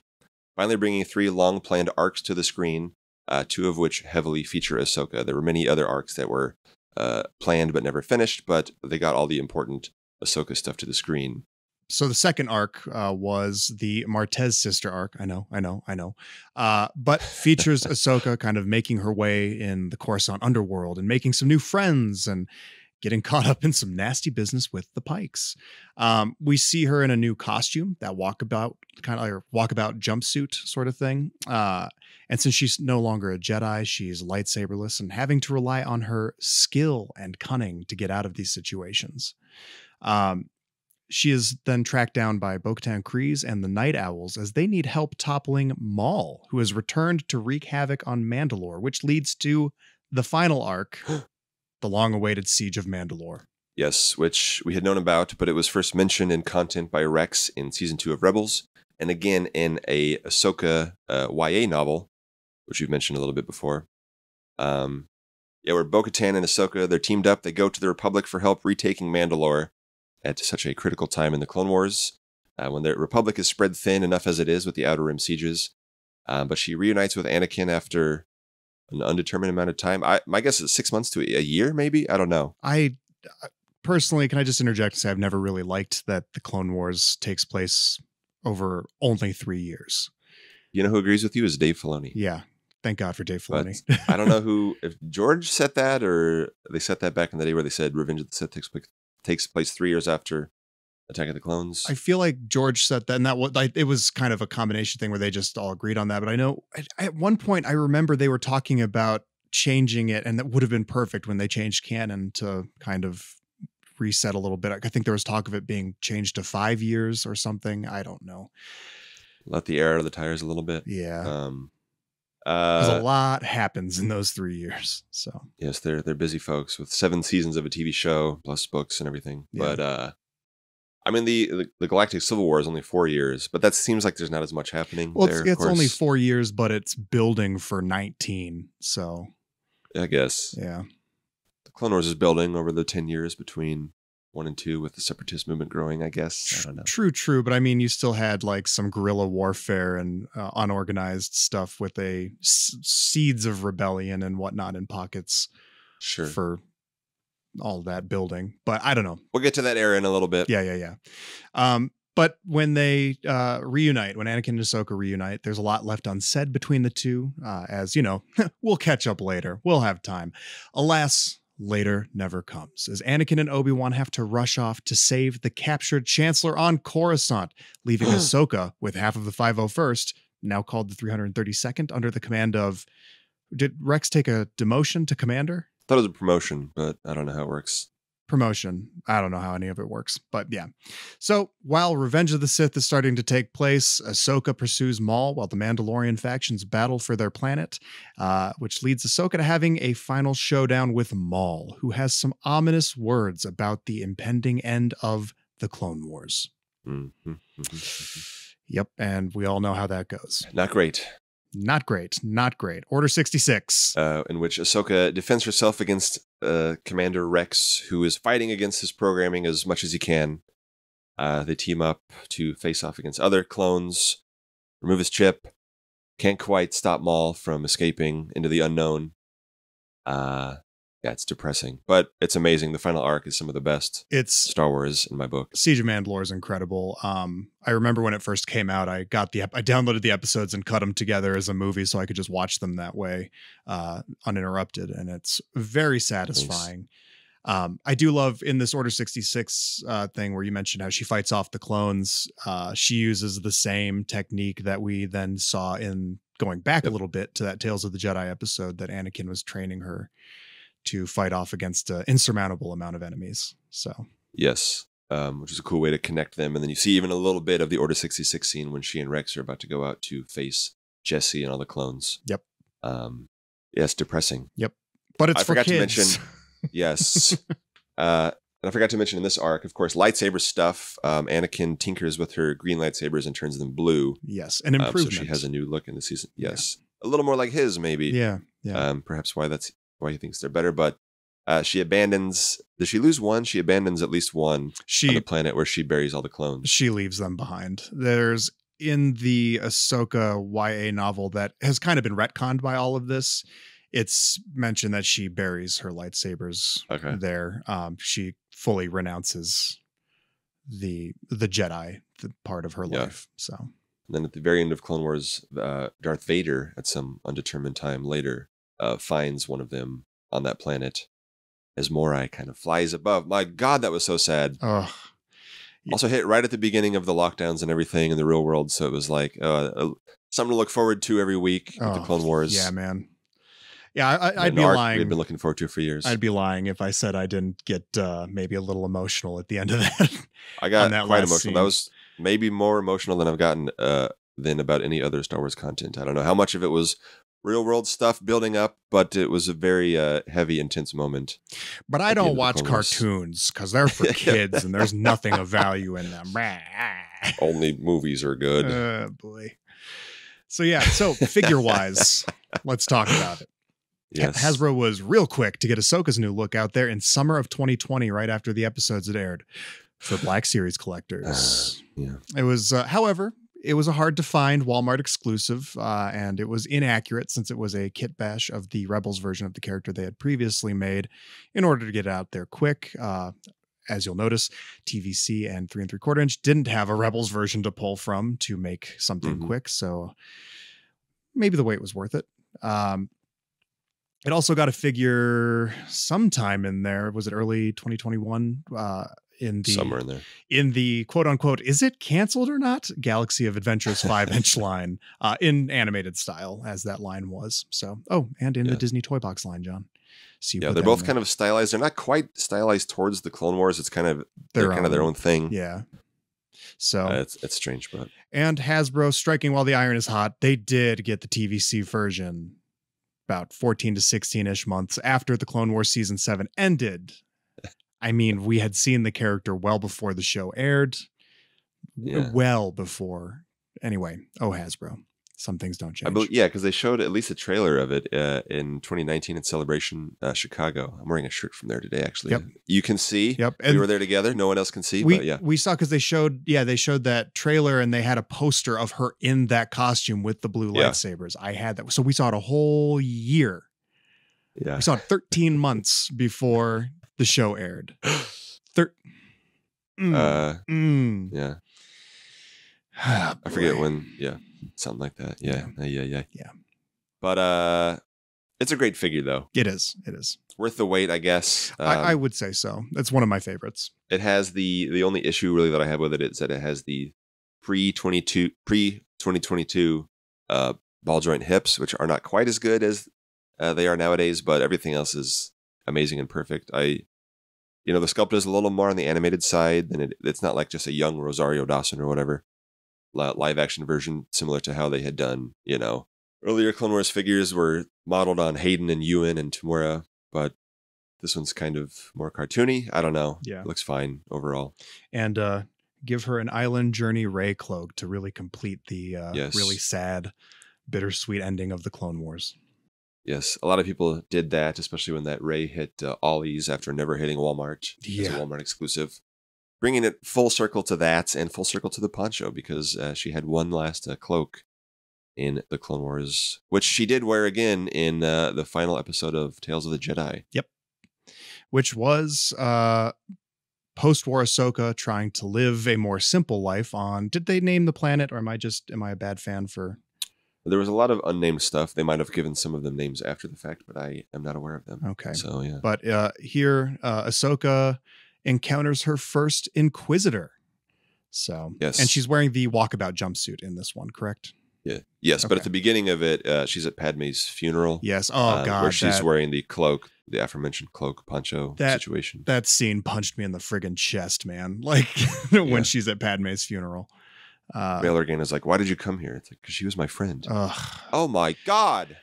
finally bringing 3 long-planned arcs to the screen, 2 of which heavily feature Ahsoka. There were many other arcs that were planned but never finished, but they got all the important Ahsoka stuff to the screen. So the second arc was the Martez sister arc. I know. But features Ahsoka kind of making her way in the Coruscant underworld and making some new friends and getting caught up in some nasty business with the Pikes. We see her in a new costume, that walkabout jumpsuit sort of thing. And since she's no longer a Jedi, she's lightsaberless and having to rely on her skill and cunning to get out of these situations. She is then tracked down by Bo-Katan Kryze and the Night Owls as they need help toppling Maul, who has returned to wreak havoc on Mandalore, which leads to the final arc, the long-awaited Siege of Mandalore. Yes, which we had known about, but it was first mentioned in content by Rex in Season 2 of Rebels, and again in a Ahsoka YA novel, which we've mentioned a little bit before. Where Bo-Katan and Ahsoka, they're teamed up, they go to the Republic for help retaking Mandalore at such a critical time in the Clone Wars, when the Republic is spread thin enough as it is with the Outer Rim sieges. But she reunites with Anakin after an undetermined amount of time. My guess is 6 months to a year, maybe? I don't know. I personally, can I just interject and say I've never really liked that the Clone Wars takes place over only 3 years. You know who agrees with you is Dave Filoni. Yeah. Thank God for Dave Filoni. I don't know if George set that or they set that back in the day where they said Revenge of the Sith takes place 3 years after Attack of the Clones. I feel like George said that, and it was kind of a combination thing where they just all agreed on that. But I know at one point I remember they were talking about changing it, and that would have been perfect when they changed canon to kind of reset a little bit. I think there was talk of it being changed to 5 years or something. I don't know. Let the air out of the tires a little bit. Yeah. Because a lot happens in those 3 years. So yes, they're busy folks with 7 seasons of a TV show plus books and everything. Yeah. But I mean, the Galactic Civil War is only 4 years, but that seems like there's not as much happening. Well, it's only 4 years, but it's building for 19. So I guess the Clone Wars is building over the 10 years between 1 and 2 with the separatist movement growing, I guess. I don't know. True. But I mean, you still had like some guerrilla warfare and unorganized stuff with seeds of rebellion and whatnot in pockets. Sure. For all that building. But I don't know. We'll get to that era in a little bit. Yeah. But when they reunite, when Anakin and Ahsoka reunite, there's a lot left unsaid between the two. As you know, we'll catch up later. We'll have time. Alas, later never comes, as Anakin and Obi-Wan have to rush off to save the captured Chancellor on Coruscant, leaving Ahsoka with half of the 501st, now called the 332nd, under the command of... Did Rex take a demotion to commander? I thought it was a promotion, but I don't know how it works. Promotion. I don't know how any of it works, but yeah. So while Revenge of the Sith is starting to take place, Ahsoka pursues Maul while the Mandalorian factions battle for their planet, which leads Ahsoka to having a final showdown with Maul, who has some ominous words about the impending end of the Clone Wars. Yep, and we all know how that goes. Not great. Not great. Order 66. In which Ahsoka defends herself against Commander Rex, who is fighting against his programming as much as he can. They team up to face off against other clones, remove his chip. Can't quite stop Maul from escaping into the unknown. Yeah, it's depressing, but it's amazing. The final arc is some of the best Star Wars in my book. Siege of Mandalore is incredible. I remember when it first came out, I downloaded the episodes and cut them together as a movie so I could just watch them that way, uninterrupted. And it's very satisfying. Nice. I do love in this Order 66 thing where you mentioned how she fights off the clones. She uses the same technique that we then saw in going back a little bit to that Tales of the Jedi episode that Anakin was training her to fight off against an insurmountable amount of enemies. So yes, which is a cool way to connect them. And then you see even a little bit of the Order 66 scene when she and Rex are about to go out to face Jesse and all the clones. Yep. Yeah, it's depressing. Yep. But it's for kids. To mention, yes. And I forgot to mention in this arc, of course, lightsaber stuff. Anakin tinkers with her green lightsabers and turns them blue. Yes, an improvement. So she has a new look in the season. Yes, a little more like his, maybe. Yeah. Perhaps why he thinks they're better. But she abandons. Does she lose one? She abandons at least one on the planet where she buries all the clones. She leaves them behind. There's in the Ahsoka YA novel that has kind of been retconned by all of this. It's mentioned that she buries her lightsabers there. She fully renounces the Jedi part of her life. So and then at the very end of Clone Wars, Darth Vader, at some undetermined time later, finds one of them on that planet as Morai kind of flies above. My God, that was so sad. Also hit right at the beginning of the lockdowns and everything in the real world. So it was like something to look forward to every week with the Clone Wars. Yeah, man. Yeah, I'd be lying. We've been looking forward to for years. I'd be lying if I said I didn't get maybe a little emotional at the end of that. I got quite emotional. Scene. That was maybe more emotional than I've gotten than about any other Star Wars content. I don't know how much of it was real world stuff building up, but it was a very heavy, intense moment. But I don't watch cartoons because they're for kids and there's nothing of value in them. Only movies are good. Oh, boy. So figure wise, let's talk about it. Yes. Hasbro was real quick to get Ahsoka's new look out there in summer of 2020, right after the episodes had aired for Black Series collectors. It was, however, it was a hard to find Walmart exclusive, and it was inaccurate since it was a kit bash of the Rebels version of the character they had previously made in order to get it out there quick. As you'll notice, TVC and 3 3/4 inch didn't have a Rebels version to pull from to make something quick. So maybe the wait was worth it. It also got a figure sometime in there. Was it early 2021? Somewhere in there. In the quote unquote, is it canceled or not? Galaxy of Adventures 5-inch line in animated style, as that line was. So, and in the Disney Toy Box line, John. So they're both kind of stylized. They're not quite stylized towards the Clone Wars. It's kind of their own thing. Yeah. So it's strange, but and Hasbro, striking while the iron is hot, they did get the TVC version about 14 to 16-ish months after the Clone Wars Season 7 ended. I mean, we had seen the character well before the show aired. Well before. Anyway, Hasbro. Some things don't change. Because they showed at least a trailer of it in 2019 at Celebration Chicago. I'm wearing a shirt from there today, actually. Yep. You can see. Yep. We were there together. No one else can see. We saw because they showed that trailer and they had a poster of her in that costume with the blue lightsabers. I had that. So we saw it a whole year. Yeah. We saw it 13 months before the show aired. Yeah. I forget when. Yeah. Something like that. Yeah. But it's a great figure, though. It is. It's worth the wait, I guess. I would say so. It's one of my favorites. It has the only issue really that I have with it is that it has the pre-2022 ball joint hips, which are not quite as good as they are nowadays, but everything else is amazing and perfect. The sculpt is a little more on the animated side than it's not like just a young Rosario Dawson or whatever. Live action version, similar to how they had done, earlier Clone Wars figures were modeled on Hayden and Ewan and Tamura, but this one's kind of more cartoony. I don't know. Yeah. It looks fine overall. And give her an Island Journey Rey cloak to really complete the really sad, bittersweet ending of the Clone Wars. Yes, a lot of people did that, especially when that Rey hit Ollie's after never hitting Walmart as a Walmart exclusive. Bringing it full circle to that and full circle to the poncho because she had one last cloak in the Clone Wars, which she did wear again in the final episode of Tales of the Jedi. Yep. Which was post-war Ahsoka trying to live a more simple life on, did they name the planet, or am I a bad fan for... There was a lot of unnamed stuff. They might have given some of them names after the fact, but I am not aware of them. Okay. So, yeah. But here, Ahsoka encounters her first Inquisitor. So, yes. And she's wearing the walkabout jumpsuit in this one, correct? Yeah. Yes, okay. But at the beginning of it, she's at Padme's funeral. Yes. Oh, God. Where she's wearing the cloak, the aforementioned cloak poncho situation. That scene punched me in the friggin' chest, man. Like, when she's at Padme's funeral. Bail Organa is like, why did you come here? It's like, because she was my friend. Oh, my God.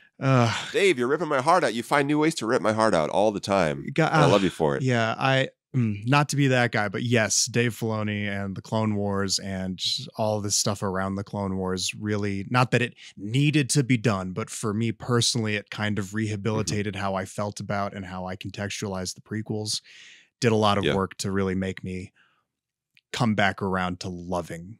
Dave, you're ripping my heart out. You find new ways to rip my heart out all the time. I love you for it. Yeah, not to be that guy, but yes, Dave Filoni and the Clone Wars and all this stuff around the Clone Wars really, not that it needed to be done, but for me personally, it kind of rehabilitated how I felt about and how I contextualized the prequels. Did a lot of work to really make me come back around to loving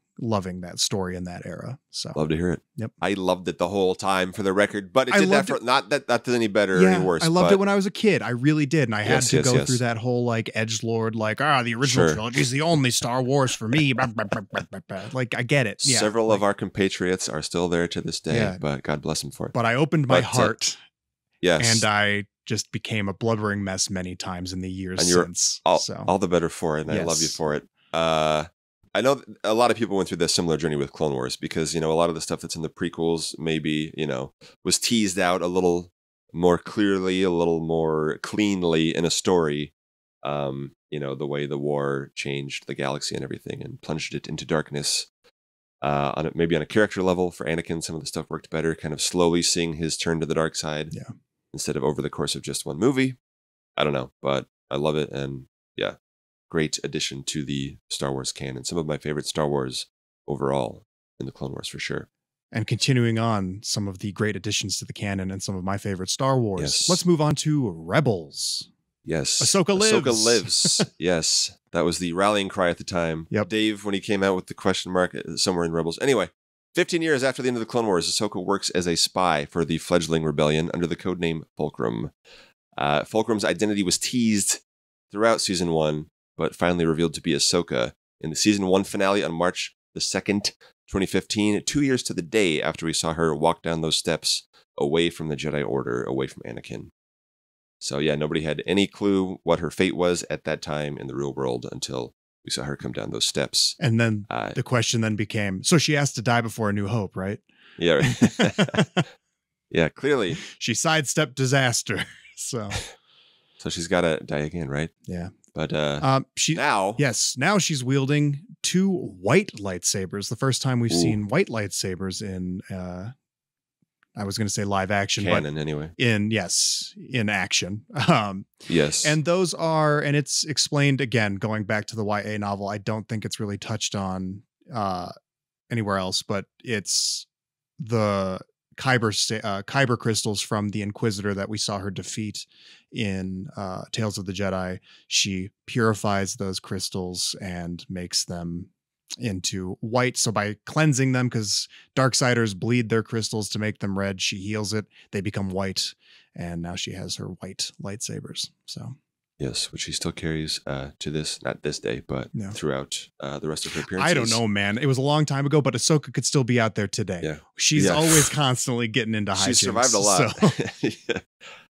that story in that era. So love to hear it. Yep. I loved it the whole time for the record, but it did not that did any better or any worse. I loved it when I was a kid. I really did. And I had to go through that whole like edgelord, like, the original trilogy is the only Star Wars for me. Like, I get it. Yeah. Several of our compatriots are still there to this day, but God bless them for it. But I opened my heart. Yes. And I just became a blubbering mess many times in the years since. All the better for it. And I love you for it. I know a lot of people went through this similar journey with Clone Wars because, a lot of the stuff that's in the prequels maybe, was teased out a little more clearly, a little more cleanly in a story. The way the war changed the galaxy and everything and plunged it into darkness. Maybe on a character level for Anakin, some of the stuff worked better, kind of slowly seeing his turn to the dark side instead of over the course of just one movie. I don't know, but I love it. And great addition to the Star Wars canon. Some of my favorite Star Wars overall in the Clone Wars for sure. And continuing on some of the great additions to the canon and some of my favorite Star Wars. Yes. Let's move on to Rebels. Yes. Ahsoka lives. Ahsoka lives. Yes. That was the rallying cry at the time. Yep. Dave, when he came out with the question mark somewhere in Rebels. Anyway, 15 years after the end of the Clone Wars, Ahsoka works as a spy for the fledgling rebellion under the codename Fulcrum. Fulcrum's identity was teased throughout Season 1, but finally revealed to be Ahsoka in the Season 1 finale on March the 2nd, 2015, 2 years to the day after we saw her walk down those steps away from the Jedi Order, away from Anakin. So nobody had any clue what her fate was at that time in the real world until we saw her come down those steps. And then the question then became, so she has to die before A New Hope, right? Yeah. Right. Yeah, clearly. She sidestepped disaster, so... So she's got to die again, right? Yeah. But now she's wielding 2 white lightsabers. The first time we've seen white lightsabers in, I was going to say live action, canon, but anyway. In action. Yes. And those are, and it's explained again, going back to the YA novel. I don't think it's really touched on anywhere else, but it's the Kyber crystals from the Inquisitor that we saw her defeat in Tales of the Jedi. She purifies those crystals and makes them into white. So by cleansing them, because Darksiders bleed their crystals to make them red, she heals it. They become white. And now she has her white lightsabers. So yes, which she still carries to this, not this day, but throughout the rest of her appearances. I don't know, man. It was a long time ago, but Ahsoka could still be out there today. Yeah. She's always constantly getting into hijinks. She survived a lot.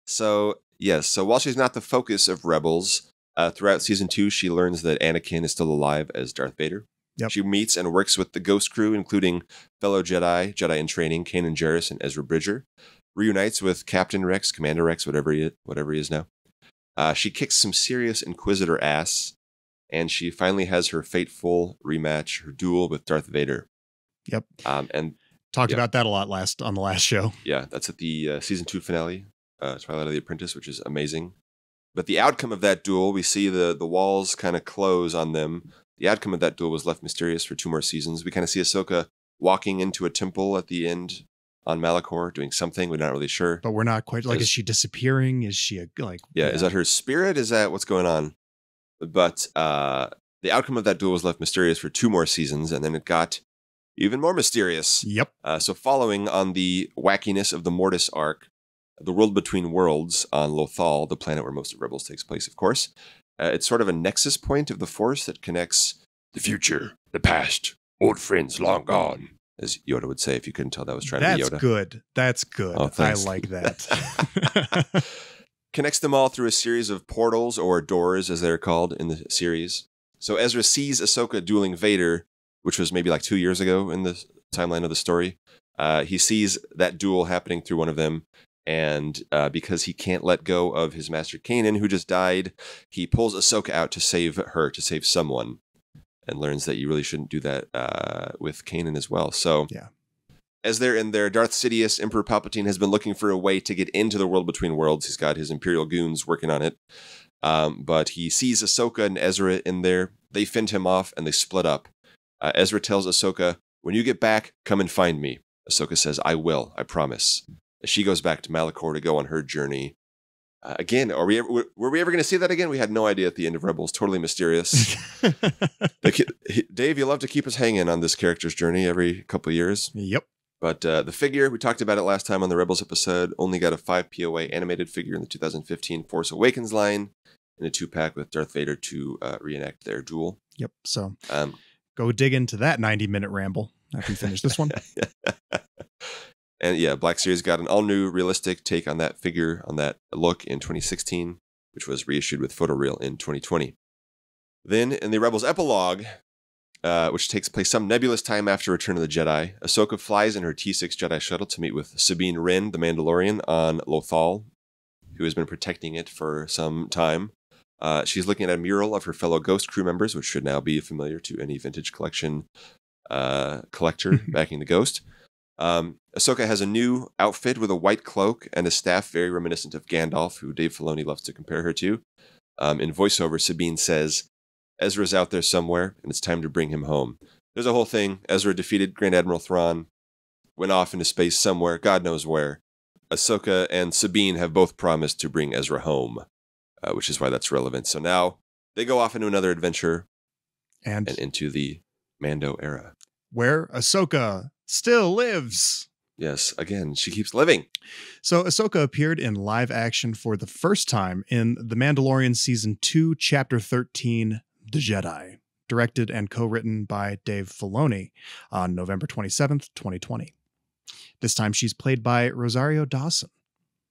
So yes, so while she's not the focus of Rebels, throughout Season 2, she learns that Anakin is still alive as Darth Vader. Yep. She meets and works with the Ghost crew, including fellow Jedi in training, Kanan Jarrus and Ezra Bridger. Reunites with Captain Rex, Commander Rex, whatever he is now. She kicks some serious Inquisitor ass, and she finally has her fateful rematch, her duel with Darth Vader. Yep. And talked about that a lot on the last show. Yeah, that's at the Season 2 finale, Twilight of the Apprentice, which is amazing. But the outcome of that duel, we see the walls kind of close on them. The outcome of that duel was left mysterious for 2 more seasons. We kind of see Ahsoka walking into a temple at the end on Malachor doing something. We're not really sure. But we're not quite, like, is she disappearing? Is she, is that her spirit? Is that what's going on? But the outcome of that duel was left mysterious for 2 more seasons, and then it got even more mysterious. Yep. So following on the wackiness of the Mortis arc, the world between worlds on Lothal, the planet where most of Rebels takes place, of course, it's sort of a nexus point of the Force that connects the future, the past, old friends long gone, as Yoda would say if you couldn't tell that was trying to be Yoda. That's good. Oh, I like that. Connects them all through a series of portals, or doors as they're called in the series. So Ezra sees Ahsoka dueling Vader, which was maybe like 2 years ago in the timeline of the story. He sees that duel happening through one of them. And because he can't let go of his master Kanan, who just died, he pulls Ahsoka out to save her, to save someone, and learns that you really shouldn't do that with Kanan as well. So yeah. As they're in there, Darth Sidious, Emperor Palpatine, has been looking for a way to get into the world between worlds. He's got his Imperial goons working on it. But he sees Ahsoka and Ezra in there. They fend him off and they split up. Ezra tells Ahsoka, "When you get back, come and find me." Ahsoka says, "I will, I promise." She goes back to Malachor to go on her journey. Again, were we ever going to see that again? We had no idea at the end of Rebels. Totally mysterious. Dave, you love to keep us hanging on this character's journey every couple of years. Yep. But the figure, we talked about it last time on the Rebels episode, only got a 5 POA animated figure in the 2015 Force Awakens line, in a 2-pack with Darth Vader to reenact their duel. Yep. So go dig into that 90-minute ramble after you finish this one. And yeah, Black Series got an all-new realistic take on that figure, on that look in 2016, which was reissued with photoreal in 2020. Then, in the Rebels epilogue, which takes place some nebulous time after Return of the Jedi, Ahsoka flies in her T6 Jedi shuttle to meet with Sabine Wren, the Mandalorian, on Lothal, who has been protecting it for some time. She's looking at a mural of her fellow Ghost crew members, which should now be familiar to any vintage collection collector backing the Ghost. Ahsoka has a new outfit with a white cloak and a staff very reminiscent of Gandalf, who Dave Filoni loves to compare her to. In voiceover, Sabine says, "Ezra's out there somewhere, and it's time to bring him home." There's a whole thing. Ezra defeated Grand Admiral Thrawn, went off into space somewhere, God knows where. Ahsoka and Sabine have both promised to bring Ezra home, which is why that's relevant. So now they go off into another adventure and into the Mando era, where Ahsoka still lives. Yes, again, she keeps living. So Ahsoka appeared in live action for the first time in The Mandalorian Season 2, Chapter 13, The Jedi, directed and co-written by Dave Filoni on November 27th, 2020. This time she's played by Rosario Dawson.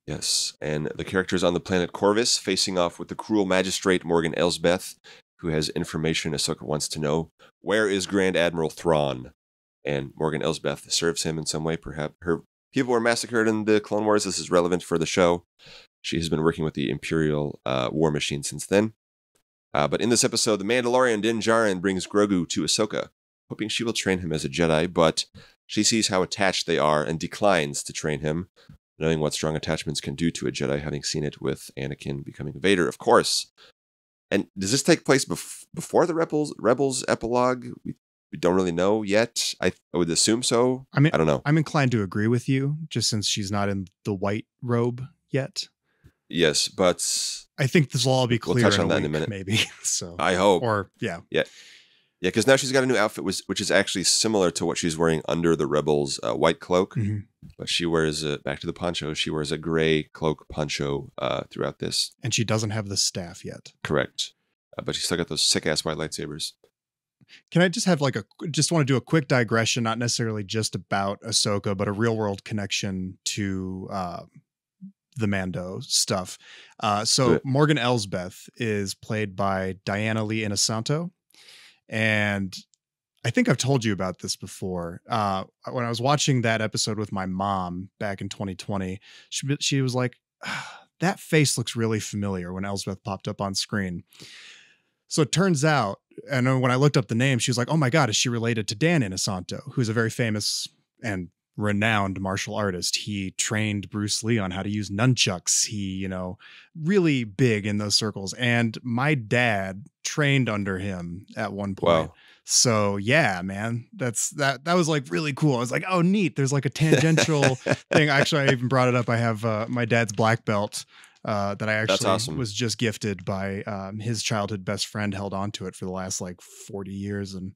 Yes, and the character's on the planet Corvus, facing off with the cruel magistrate Morgan Elsbeth, who has information Ahsoka wants to know. Where is Grand Admiral Thrawn? And Morgan Elsbeth serves him in some way. Perhaps her people were massacred in the Clone Wars. This is relevant for the show. She has been working with the Imperial war machine since then. But in this episode, the Mandalorian Din Djarin brings Grogu to Ahsoka, hoping she will train him as a Jedi, but she sees how attached they are and declines to train him, knowing what strong attachments can do to a Jedi, having seen it with Anakin becoming Vader, of course. And does this take place before the Rebels epilogue? We don't really know yet. I would assume so. I don't know. I'm inclined to agree with you, just since she's not in the white robe yet. Yes, but I think this will all be clear. We'll touch on that in a minute, maybe. So I hope. Or yeah. Because now she's got a new outfit, which is actually similar to what she's wearing under the Rebels' white cloak. Mm-hmm. But she wears back to the poncho. She wears a gray cloak poncho throughout this, and she doesn't have the staff yet. Correct, but she's still got those sick ass white lightsabers. Can I just have just want to do a quick digression, not necessarily just about Ahsoka, but a real world connection to the Mando stuff. So Morgan Elsbeth is played by Diana Lee Inosanto. And I think I've told you about this before. When I was watching that episode with my mom back in 2020, she was like, that face looks really familiar when Elsbeth popped up on screen. So it turns out, and when I looked up the name, she was like, oh my God, is she related to Dan Inosanto, who's a very famous and renowned martial artist. He trained Bruce Lee on how to use nunchucks. He, really big in those circles. And my dad trained under him at one point. Wow. So yeah, man, that was like really cool. I was like, oh, neat. There's like a tangential thing. Actually, I even brought it up. I have my dad's black belt that I actually was just gifted by his childhood best friend, held on to it for the last like 40 years and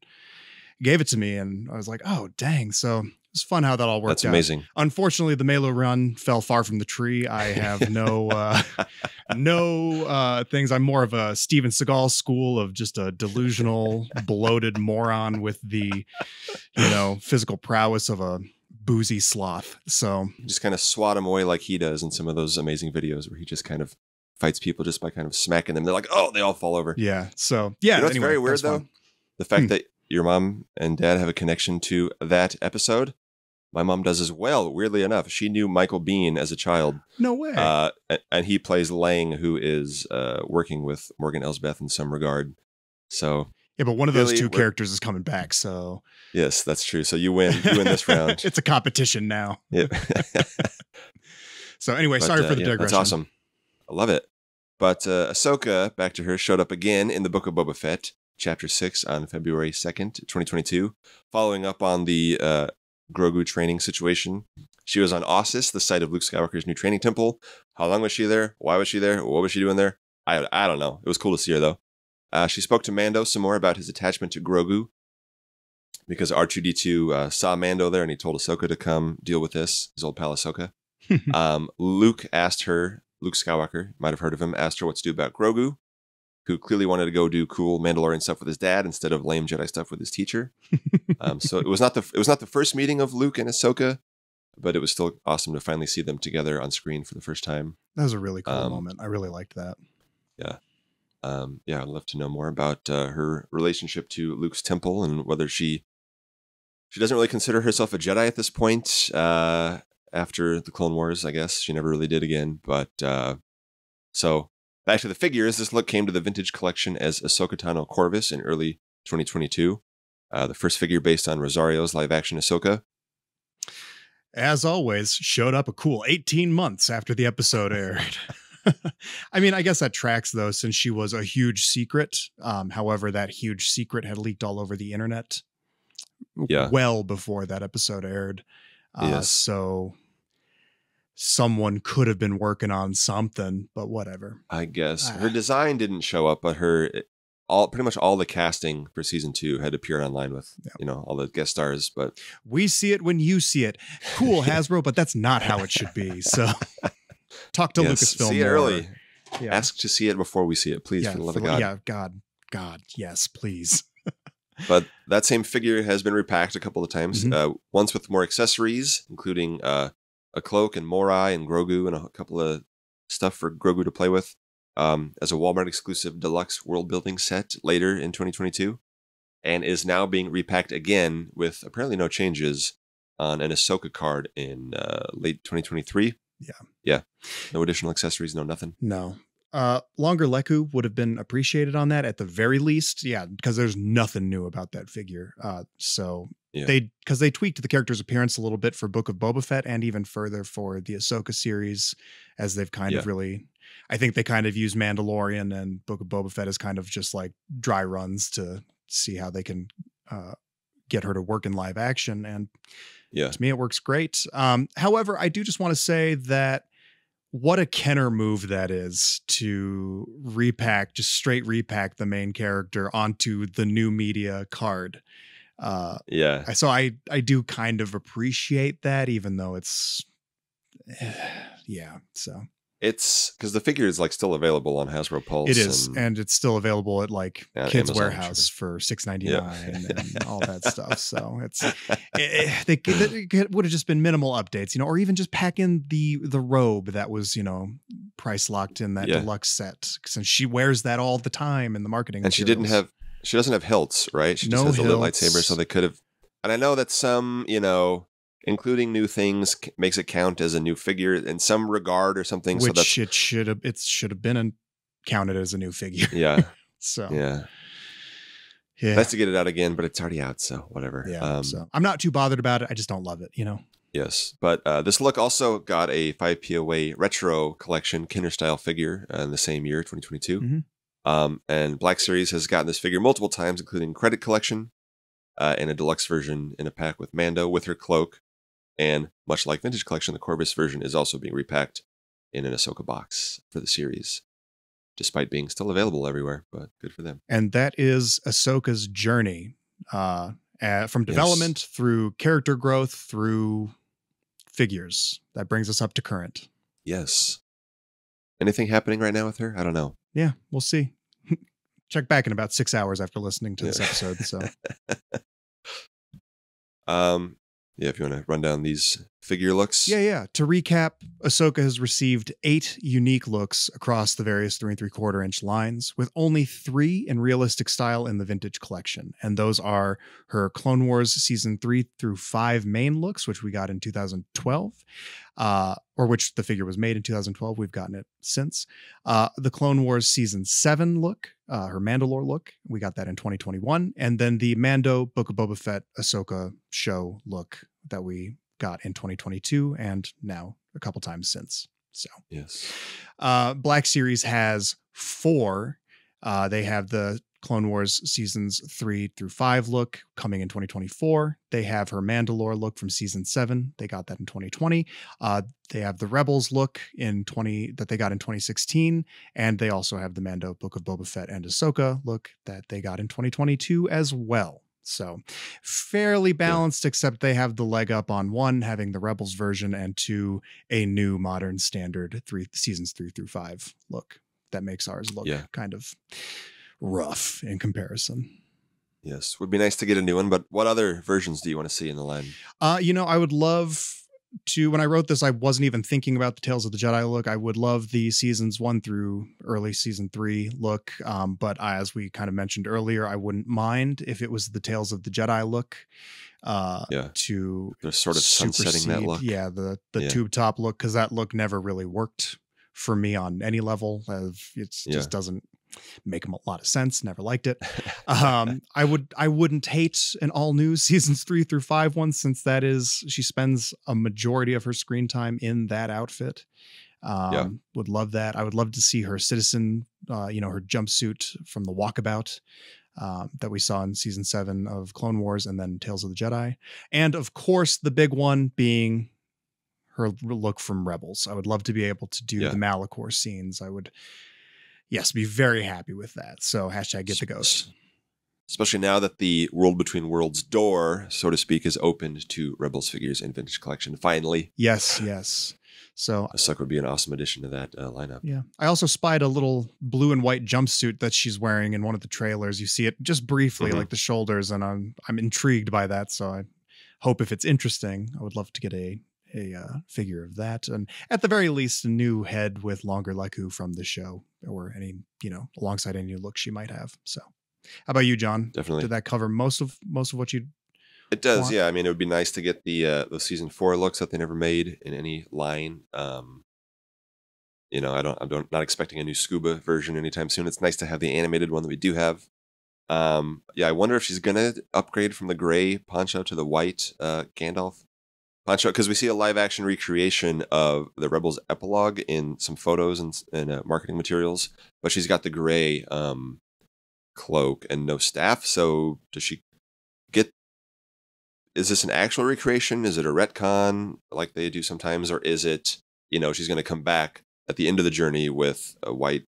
gave it to me. And I was like, oh, dang. So it's fun how that all worked out. That's amazing. Unfortunately, the Melo run fell far from the tree. I have no things. I'm more of a Steven Seagal school of just a delusional, bloated moron with the, physical prowess of a boozy sloth. So just kind of swat him away like he does in some of those amazing videos where he just kind of fights people just by kind of smacking them. They're like, oh, they all fall over. Yeah. So yeah. It's very weird though. The fact that your mom and dad have a connection to that episode. My mom does as well. Weirdly enough, she knew Michael Biehn as a child. No way. And he plays Lang, who is working with Morgan Elsbeth in some regard. So yeah, but one of those two characters is coming back. So yes, that's true. So you win. You win this round. It's a competition now. Yep. So anyway, sorry for the digression. That's awesome. I love it. But Ahsoka, back to her, showed up again in the Book of Boba Fett, Chapter 6 on February 2nd, 2022, following up on the Grogu training situation. She was on Ossus, the site of Luke Skywalker's new training temple. How long was she there? Why was she there? What was she doing there? I don't know. It was cool to see her, though. She spoke to Mando some more about his attachment to Grogu, because R2-D2 saw Mando there, and he told Ahsoka to come deal with this, his old pal Ahsoka. Luke Skywalker, might have heard of him, asked her what to do about Grogu, who clearly wanted to go do cool Mandalorian stuff with his dad instead of lame Jedi stuff with his teacher. So it was not the first meeting of Luke and Ahsoka, but it was still awesome to finally see them together on screen for the first time. That was a really cool moment. I really liked that. Yeah. I'd love to know more about her relationship to Luke's temple and whether she doesn't really consider herself a Jedi at this point. After the Clone Wars, I guess she never really did again. But so. Back to the figures, this look came to the vintage collection as Ahsoka Tano Corvus in early 2022. The first figure based on Rosario's live-action Ahsoka. As always, showed up a cool 18 months after the episode aired. I mean, I guess that tracks, though, since she was a huge secret. However, that huge secret had leaked all over the internet well before that episode aired. Yes. So someone could have been working on something, but whatever. I guess her design didn't show up, but pretty much all the casting for season 2 had appeared online with all the guest stars. But we see it when you see it. Cool, Hasbro, but that's not how it should be. So talk to Lucasfilm. See it early. Yeah. Ask to see it before we see it, please, for the love of God. Yeah, God, yes, please. But that same figure has been repacked a couple of times. Once with more accessories, including a cloak and Morai and Grogu and a couple of stuff for Grogu to play with, as a Walmart exclusive deluxe world building set later in 2022, and is now being repacked again with apparently no changes on an Ahsoka card in late 2023. Yeah. No additional accessories, no nothing. No. Longer Leku would have been appreciated on that at the very least. Yeah, because there's nothing new about that figure. Because they tweaked the character's appearance a little bit for Book of Boba Fett and even further for the Ahsoka series, as they've kind of really, I think they kind of use Mandalorian and Book of Boba Fett as kind of just like dry runs to see how they can get her to work in live action. And to me, it works great. However, I do just want to say that what a Kenner move that is to just straight repack the main character onto the new media card. So I do kind of appreciate that, even though it's so it's because the figure is like still available on Hasbro Pulse. It is, and it's still available at like Kids Amazon, Warehouse for $6.99 and all that stuff. So they would have just been minimal updates, or even just pack in the robe that was price locked in that deluxe set, since she wears that all the time in the marketing. And materials. She doesn't have hilts, right? She just has a lit lightsaber, so they could have. And I know that some, including new things makes it count as a new figure in some regard or something. Which so it should have been counted as a new figure. Yeah. So yeah. Nice to get it out again, but it's already out, so whatever. Yeah. So I'm not too bothered about it. I just don't love it. Yes, but this look also got a 5POA retro collection Kenner style figure in the same year, 2022. And Black Series has gotten this figure multiple times, including credit collection and a deluxe version in a pack with Mando with her cloak. And much like Vintage Collection, the Corvus version is also being repacked in an Ahsoka box for the series, despite being still available everywhere, but good for them. And that is Ahsoka's journey from development through character growth through figures. That brings us up to current. Yes. Anything happening right now with her? I don't know. Yeah, we'll see. Check back in about 6 hours after listening to this episode. So, yeah, if you want to run down these figure looks. Yeah. To recap, Ahsoka has received 8 unique looks across the various 3 3/4 inch lines, with only 3 in realistic style in the Vintage Collection. And those are her Clone Wars Season 3 through 5 main looks, which we got in 2012, or which the figure was made in 2012. We've gotten it since. The Clone Wars Season 7 look, her Mandalore look, we got that in 2021. And then the Mando Book of Boba Fett Ahsoka show look that we got in 2022 and now a couple times since. So yes, Black Series has 4. They have the Clone Wars Seasons 3 through 5 look coming in 2024. They have her Mandalore look from Season 7. They got that in 2020. They have the Rebels look that they got in 2016. And they also have the Mando Book of Boba Fett and Ahsoka look that they got in 2022 as well. So fairly balanced, except they have the leg up on 1, having the Rebels version, and 2, a new modern standard Seasons 3 through 5 look that makes ours look kind of rough in comparison. Yes, would be nice to get a new one, but what other versions do you want to see in the line? I would love to, when I wrote this, I wasn't even thinking about the Tales of the Jedi look. I would love the Seasons 1 through early Season 3 look, but as we kind of mentioned earlier, I wouldn't mind if it was the Tales of the Jedi look. To they're sort of sunsetting that look. Yeah, the tube top look, because that look never really worked for me on any level. It just doesn't make a lot of sense. Never liked it. I wouldn't hate an all new Seasons 3 through 5 one, since she spends a majority of her screen time in that outfit. Would love that. I would love to see her citizen, her jumpsuit from the Walkabout that we saw in Season 7 of Clone Wars and then Tales of the Jedi. And of course, the big one being her look from Rebels. I would love to be able to do the Malachor scenes. I would, be very happy with that. So #get the ghost. Especially now that the World Between Worlds door, so to speak, is opened to Rebels figures in Vintage Collection. Finally. Yes. So Ahsoka would be an awesome addition to that lineup. Yeah. I also spied a little blue and white jumpsuit that she's wearing in one of the trailers. You see it just briefly, like the shoulders, and I'm intrigued by that. So I hope, if it's interesting, I would love to get a figure of that, and at the very least a new head with longer Leku from the show, or any alongside any new look she might have. So how about you, John? Definitely. Did that cover most of what you It does want? Yeah, I mean, it would be nice to get the Season 4 looks that they never made in any line. I'm not expecting a new scuba version anytime soon. It's nice to have the animated one that we do have. I wonder if she's gonna upgrade from the gray poncho to the white Gandalf poncho, because we see a live action recreation of the Rebels epilogue in some photos and marketing materials, but she's got the gray cloak and no staff. So does she is this an actual recreation? Is it a retcon like they do sometimes? Or is it, she's going to come back at the end of the journey with a white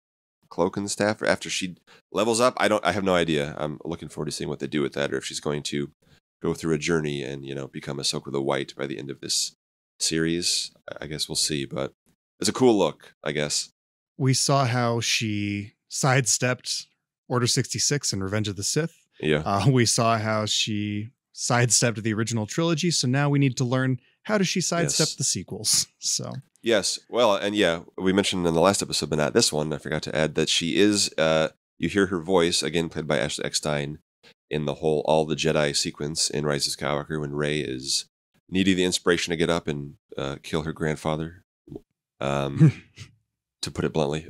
cloak and staff after she levels up? I have no idea. I'm looking forward to seeing what they do with that, or if she's going to go through a journey and, become Ahsoka the White by the end of this series. I guess we'll see, but it's a cool look, I guess. We saw how she sidestepped Order 66 in Revenge of the Sith. Yeah. We saw how she sidestepped the original trilogy, so now we need to learn, how does she sidestep the sequels? So yes, well, and we mentioned in the last episode, but not this one, I forgot to add that she is, you hear her voice, again played by Ashley Eckstein, in the whole All the Jedi sequence in Rise of Skywalker, when Rey is needing the inspiration to get up and kill her grandfather, to put it bluntly.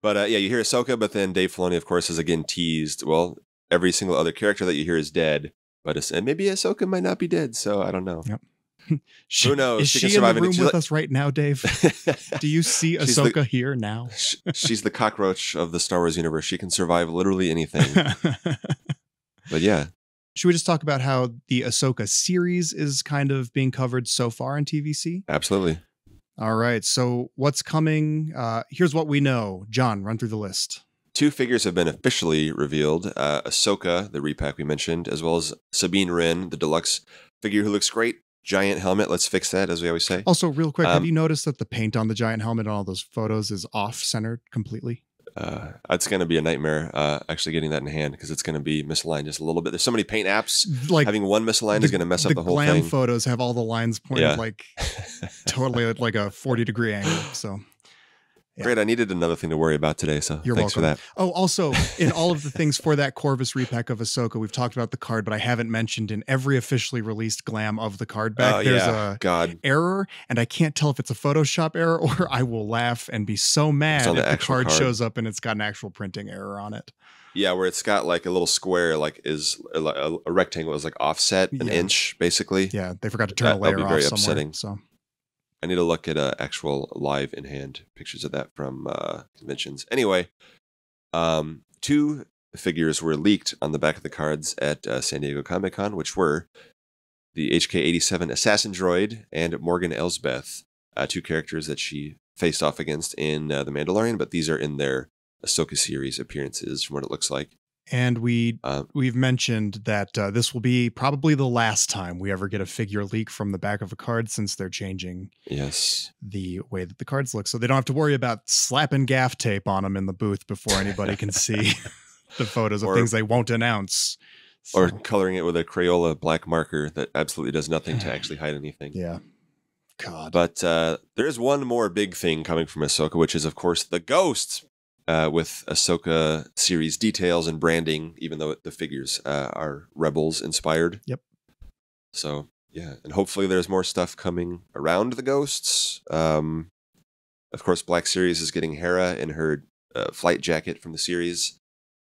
But you hear Ahsoka, but then Dave Filoni, of course, has again teased, well, every single other character that you hear is dead, and maybe Ahsoka might not be dead, so I don't know. Yep. Who knows? Is she in the room with us right now, Dave? Do you see Ahsoka here now? She's the cockroach of the Star Wars universe. She can survive literally anything. But yeah. Should we just talk about how the Ahsoka series is kind of being covered so far in TVC? Absolutely. All right. So what's coming? Here's what we know. John, run through the list. 2 figures have been officially revealed. Ahsoka, the repack we mentioned, as well as Sabine Wren, the deluxe figure who looks great. Giant helmet. Let's fix that, as we always say. Also, real quick, have you noticed that the paint on the giant helmet in all those photos is off-centered completely? It's going to be a nightmare actually getting that in hand because it's going to be misaligned just a little bit. There's so many paint apps. Like having one misaligned is going to mess up the whole thing. The glam photos have all the lines pointed like totally at like a 40-degree angle. So. Yeah. Great. I needed another thing to worry about today, so You're thanks welcome. for that. Oh, also, in all of the things for that Corvus repack of Ahsoka, we've talked about the card, but I haven't mentioned in every officially released glam of the card back, there's a error, and I can't tell if it's a Photoshop error or I will laugh and be so mad if the card shows up and it's got an actual printing error on it. Yeah, where it's got like a little square, like is a rectangle is like offset an inch, basically. Yeah, they forgot to turn a layer off very somewhere. Upsetting. So. I need to look at actual live in hand pictures of that from conventions. Anyway, 2 figures were leaked on the back of the cards at San Diego Comic-Con, which were the HK-87 Assassin Droid and Morgan Elsbeth, 2 characters that she faced off against in The Mandalorian, but these are in their Ahsoka series appearances from what it looks like. And we've mentioned that this will be probably the last time we ever get a figure leak from the back of a card since they're changing the way that the cards look. So they don't have to worry about slapping gaff tape on them in the booth before anybody can see the photos of things they won't announce. So. Or coloring it with a Crayola black marker that absolutely does nothing to actually hide anything. Yeah. God. But there is one more big thing coming from Ahsoka, which is, of course, the ghosts. With Ahsoka series details and branding, even though the figures are Rebels inspired. Yep. So, yeah. And hopefully there's more stuff coming around the ghosts. Of course, Black Series is getting Hera in her flight jacket from the series.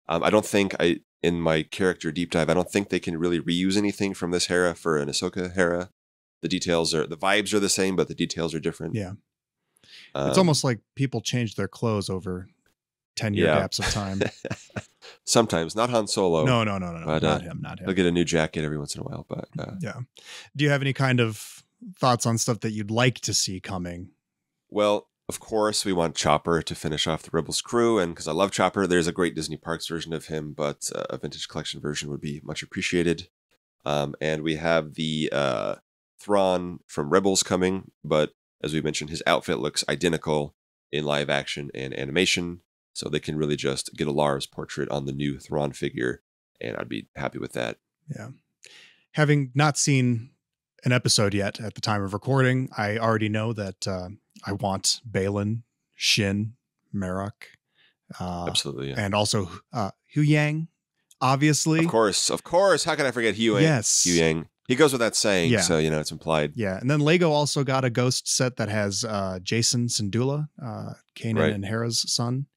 I don't think in my character deep dive, I don't think they can really reuse anything from this Hera for an Ahsoka Hera. The vibes are the same, but the details are different. Yeah. It's almost like people changed their clothes over 10-year gaps of time. Sometimes, not Han Solo. No. But, not him. He'll get a new jacket every once in a while. But yeah. Do you have any kind of thoughts on stuff that you'd like to see coming? Well, of course, we want Chopper to finish off the Rebels crew, and because I love Chopper, there's a great Disney Parks version of him, but a vintage collection version would be much appreciated. And we have the Thrawn from Rebels coming, but as we mentioned, his outfit looks identical in live action and animation. So they can really just get a Lars portrait on the new Thrawn figure, and I'd be happy with that. Yeah. Having not seen an episode yet at the time of recording, I already know that I want Balin, Shin, Marok. Absolutely. Yeah. And also Hu Yang, obviously. Of course. How can I forget Hu Yang? Yes. Hu Yang. He goes with that saying, so, it's implied. Yeah. And then Lego also got a ghost set that has Jason Syndulla, Kanan and Hera's son.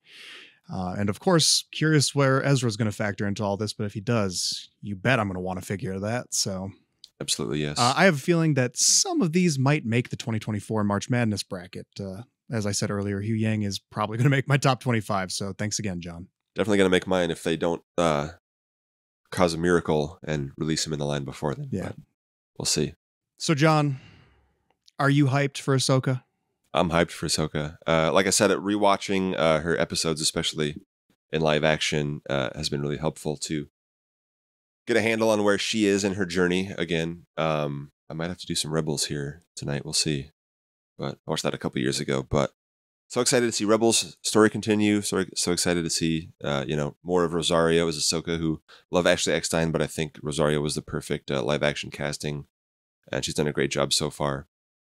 And of course, curious where Ezra's going to factor into all this, but if he does, you bet I'm going to want to figure that. So absolutely, yes. I have a feeling that some of these might make the 2024 March Madness bracket. As I said earlier, Hu Yang is probably going to make my top 25. So thanks again, John. Definitely going to make mine if they don't cause a miracle and release him in the line before then. Yeah, but we'll see. So, John, are you hyped for Ahsoka? I'm hyped for Ahsoka. Like I said, rewatching her episodes, especially in live action, has been really helpful to get a handle on where she is in her journey. Again, I might have to do some Rebels here tonight. We'll see. But I watched that a couple years ago. But so excited to see Rebels story continue. So excited to see, more of Rosario as Ahsoka, who love Ashley Eckstein, but I think Rosario was the perfect live action casting, and she's done a great job so far.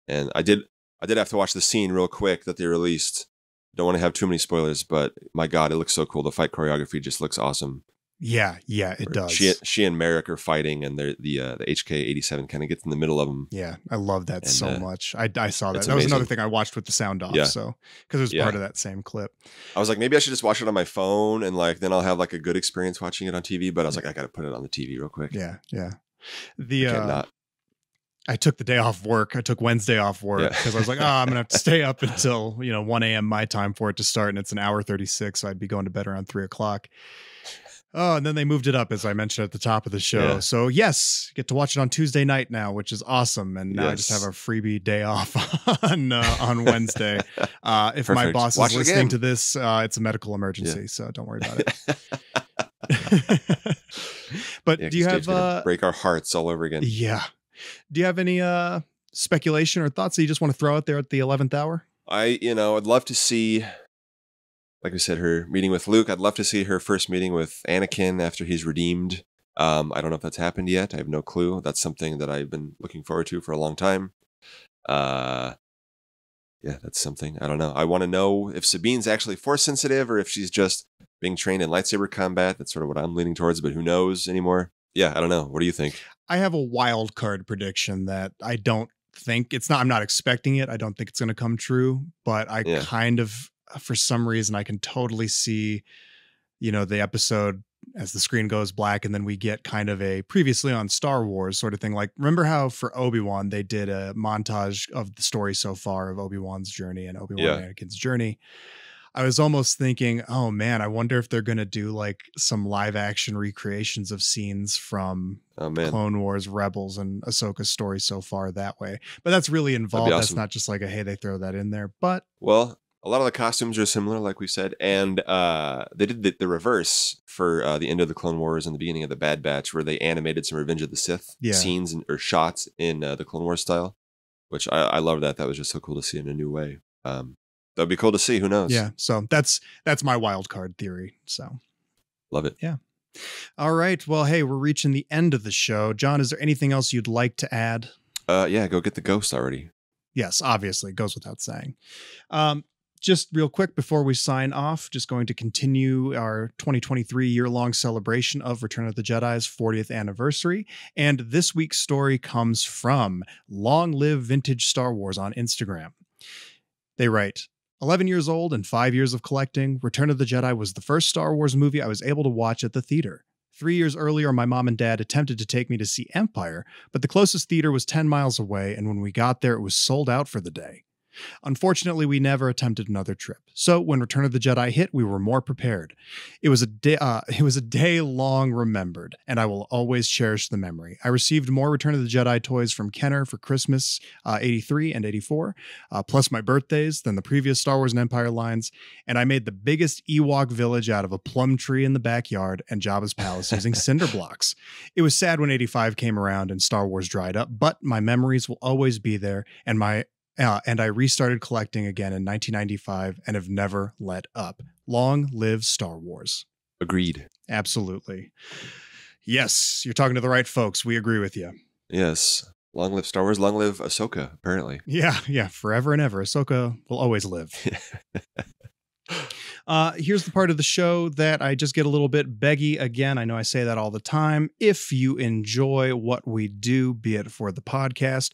And I did have to watch the scene real quick that they released. Don't want to have too many spoilers, but my God, it looks so cool. The fight choreography just looks awesome. Yeah, it does. She and Marek are fighting, and the HK-87 kind of gets in the middle of them. Yeah, I love that so much. I saw that. That amazing. Was another thing I watched with the sound off. Yeah. So because it was part of that same clip. I was like, maybe I should just watch it on my phone, and then I'll have a good experience watching it on TV. But I was like, I got to put it on the TV real quick. Yeah. I took the day off work. I took Wednesday off work because I was like, I'm going to have to stay up until, 1 a.m. my time for it to start. And it's an hour 36. So I'd be going to bed around 3 o'clock. Oh, and then they moved it up, as I mentioned at the top of the show. Yeah. So yes, get to watch it on Tuesday night now, which is awesome. And now I just have a freebie day off on Wednesday. If my boss is listening to this, it's a medical emergency, so don't worry about it. But do you have break our hearts all over again? Yeah. Do you have any speculation or thoughts that you just want to throw out there at the 11th hour? I'd love to see, like I said, her meeting with Luke. I'd love to see her first meeting with Anakin after he's redeemed. I don't know if that's happened yet. I have no clue. That's something that I've been looking forward to for a long time. Yeah, that's something. I don't know. I want to know if Sabine's actually force sensitive or if she's just being trained in lightsaber combat. That's sort of what I'm leaning towards, but who knows anymore? Yeah, I don't know. What do you think? I have a wild card prediction that I don't think I'm not expecting it. I don't think it's going to come true, but I kind of, for some reason, I can totally see, the episode as the screen goes black and then we get kind of a previously on Star Wars sort of thing. Like, remember how for Obi-Wan, they did a montage of the story so far of Obi-Wan's journey and Obi-Wan and Anakin's journey. I was almost thinking, oh man, I wonder if they're going to do like some live action recreations of scenes from Clone Wars, Rebels, and Ahsoka's story so far that way. But that's really involved. Awesome. That's not just like hey, they throw that in there. But a lot of the costumes are similar, like we said, and they did the reverse for the end of the Clone Wars and the beginning of the Bad Batch, where they animated some Revenge of the Sith scenes or shots in the Clone Wars style, which I love that. That was just so cool to see in a new way. That'd be cool to see. Who knows? Yeah. So that's my wild card theory. So love it. Yeah. All right. Well, hey, we're reaching the end of the show. John, is there anything else you'd like to add? Yeah. Go get the ghost already. Yes, obviously. Goes without saying. Just real quick before we sign off, just going to continue our 2023 year-long celebration of Return of the Jedi's 40th anniversary. And this week's story comes from Long Live Vintage Star Wars on Instagram. They write, 11 years old and 5 years of collecting, Return of the Jedi was the first Star Wars movie I was able to watch at the theater. 3 years earlier, my mom and dad attempted to take me to see Empire, but the closest theater was 10 miles away, and when we got there, it was sold out for the day. Unfortunately, we never attempted another trip. So when Return of the Jedi hit, we were more prepared. It was a day long remembered, and I will always cherish the memory. I received more Return of the Jedi toys from Kenner for Christmas 83 and 84, plus my birthdays than the previous Star Wars and Empire lines, and I made the biggest Ewok village out of a plum tree in the backyard and Jabba's palace using cinder blocks. It was sad when 85 came around and Star Wars dried up, but my memories will always be there, and I restarted collecting again in 1995 and have never let up. Long live Star Wars. Agreed. Absolutely. Yes, you're talking to the right folks. We agree with you. Yes. Long live Star Wars. Long live Ahsoka, apparently. Yeah. Forever and ever. Ahsoka will always live. Here's the part of the show that I just get a little bit beggy again. I know I say that all the time. If you enjoy what we do, be it for the podcast,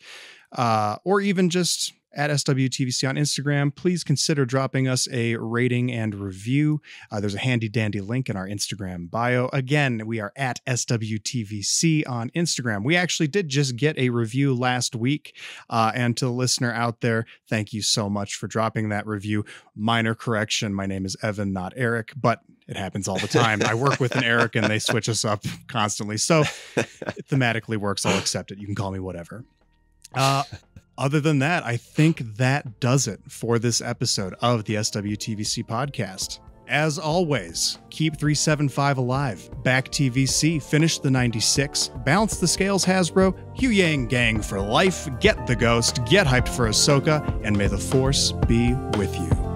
or even just at SWTVC on Instagram, please consider dropping us a rating and review. There's a handy dandy link in our Instagram bio. Again, we are at SWTVC on Instagram. We actually did just get a review last week. And to the listener out there, thank you so much for dropping that review. Minor correction. My name is Evan, not Eric, but it happens all the time. I work with an Eric and they switch us up constantly. So it thematically works. I'll accept it. You can call me whatever. Other than that, I think that does it for this episode of the SWTVC podcast. As always, keep 375 alive, back TVC, finish the 96, balance the scales Hasbro, Hu Yang Gang for life, get the ghost, get hyped for Ahsoka, and may the Force be with you.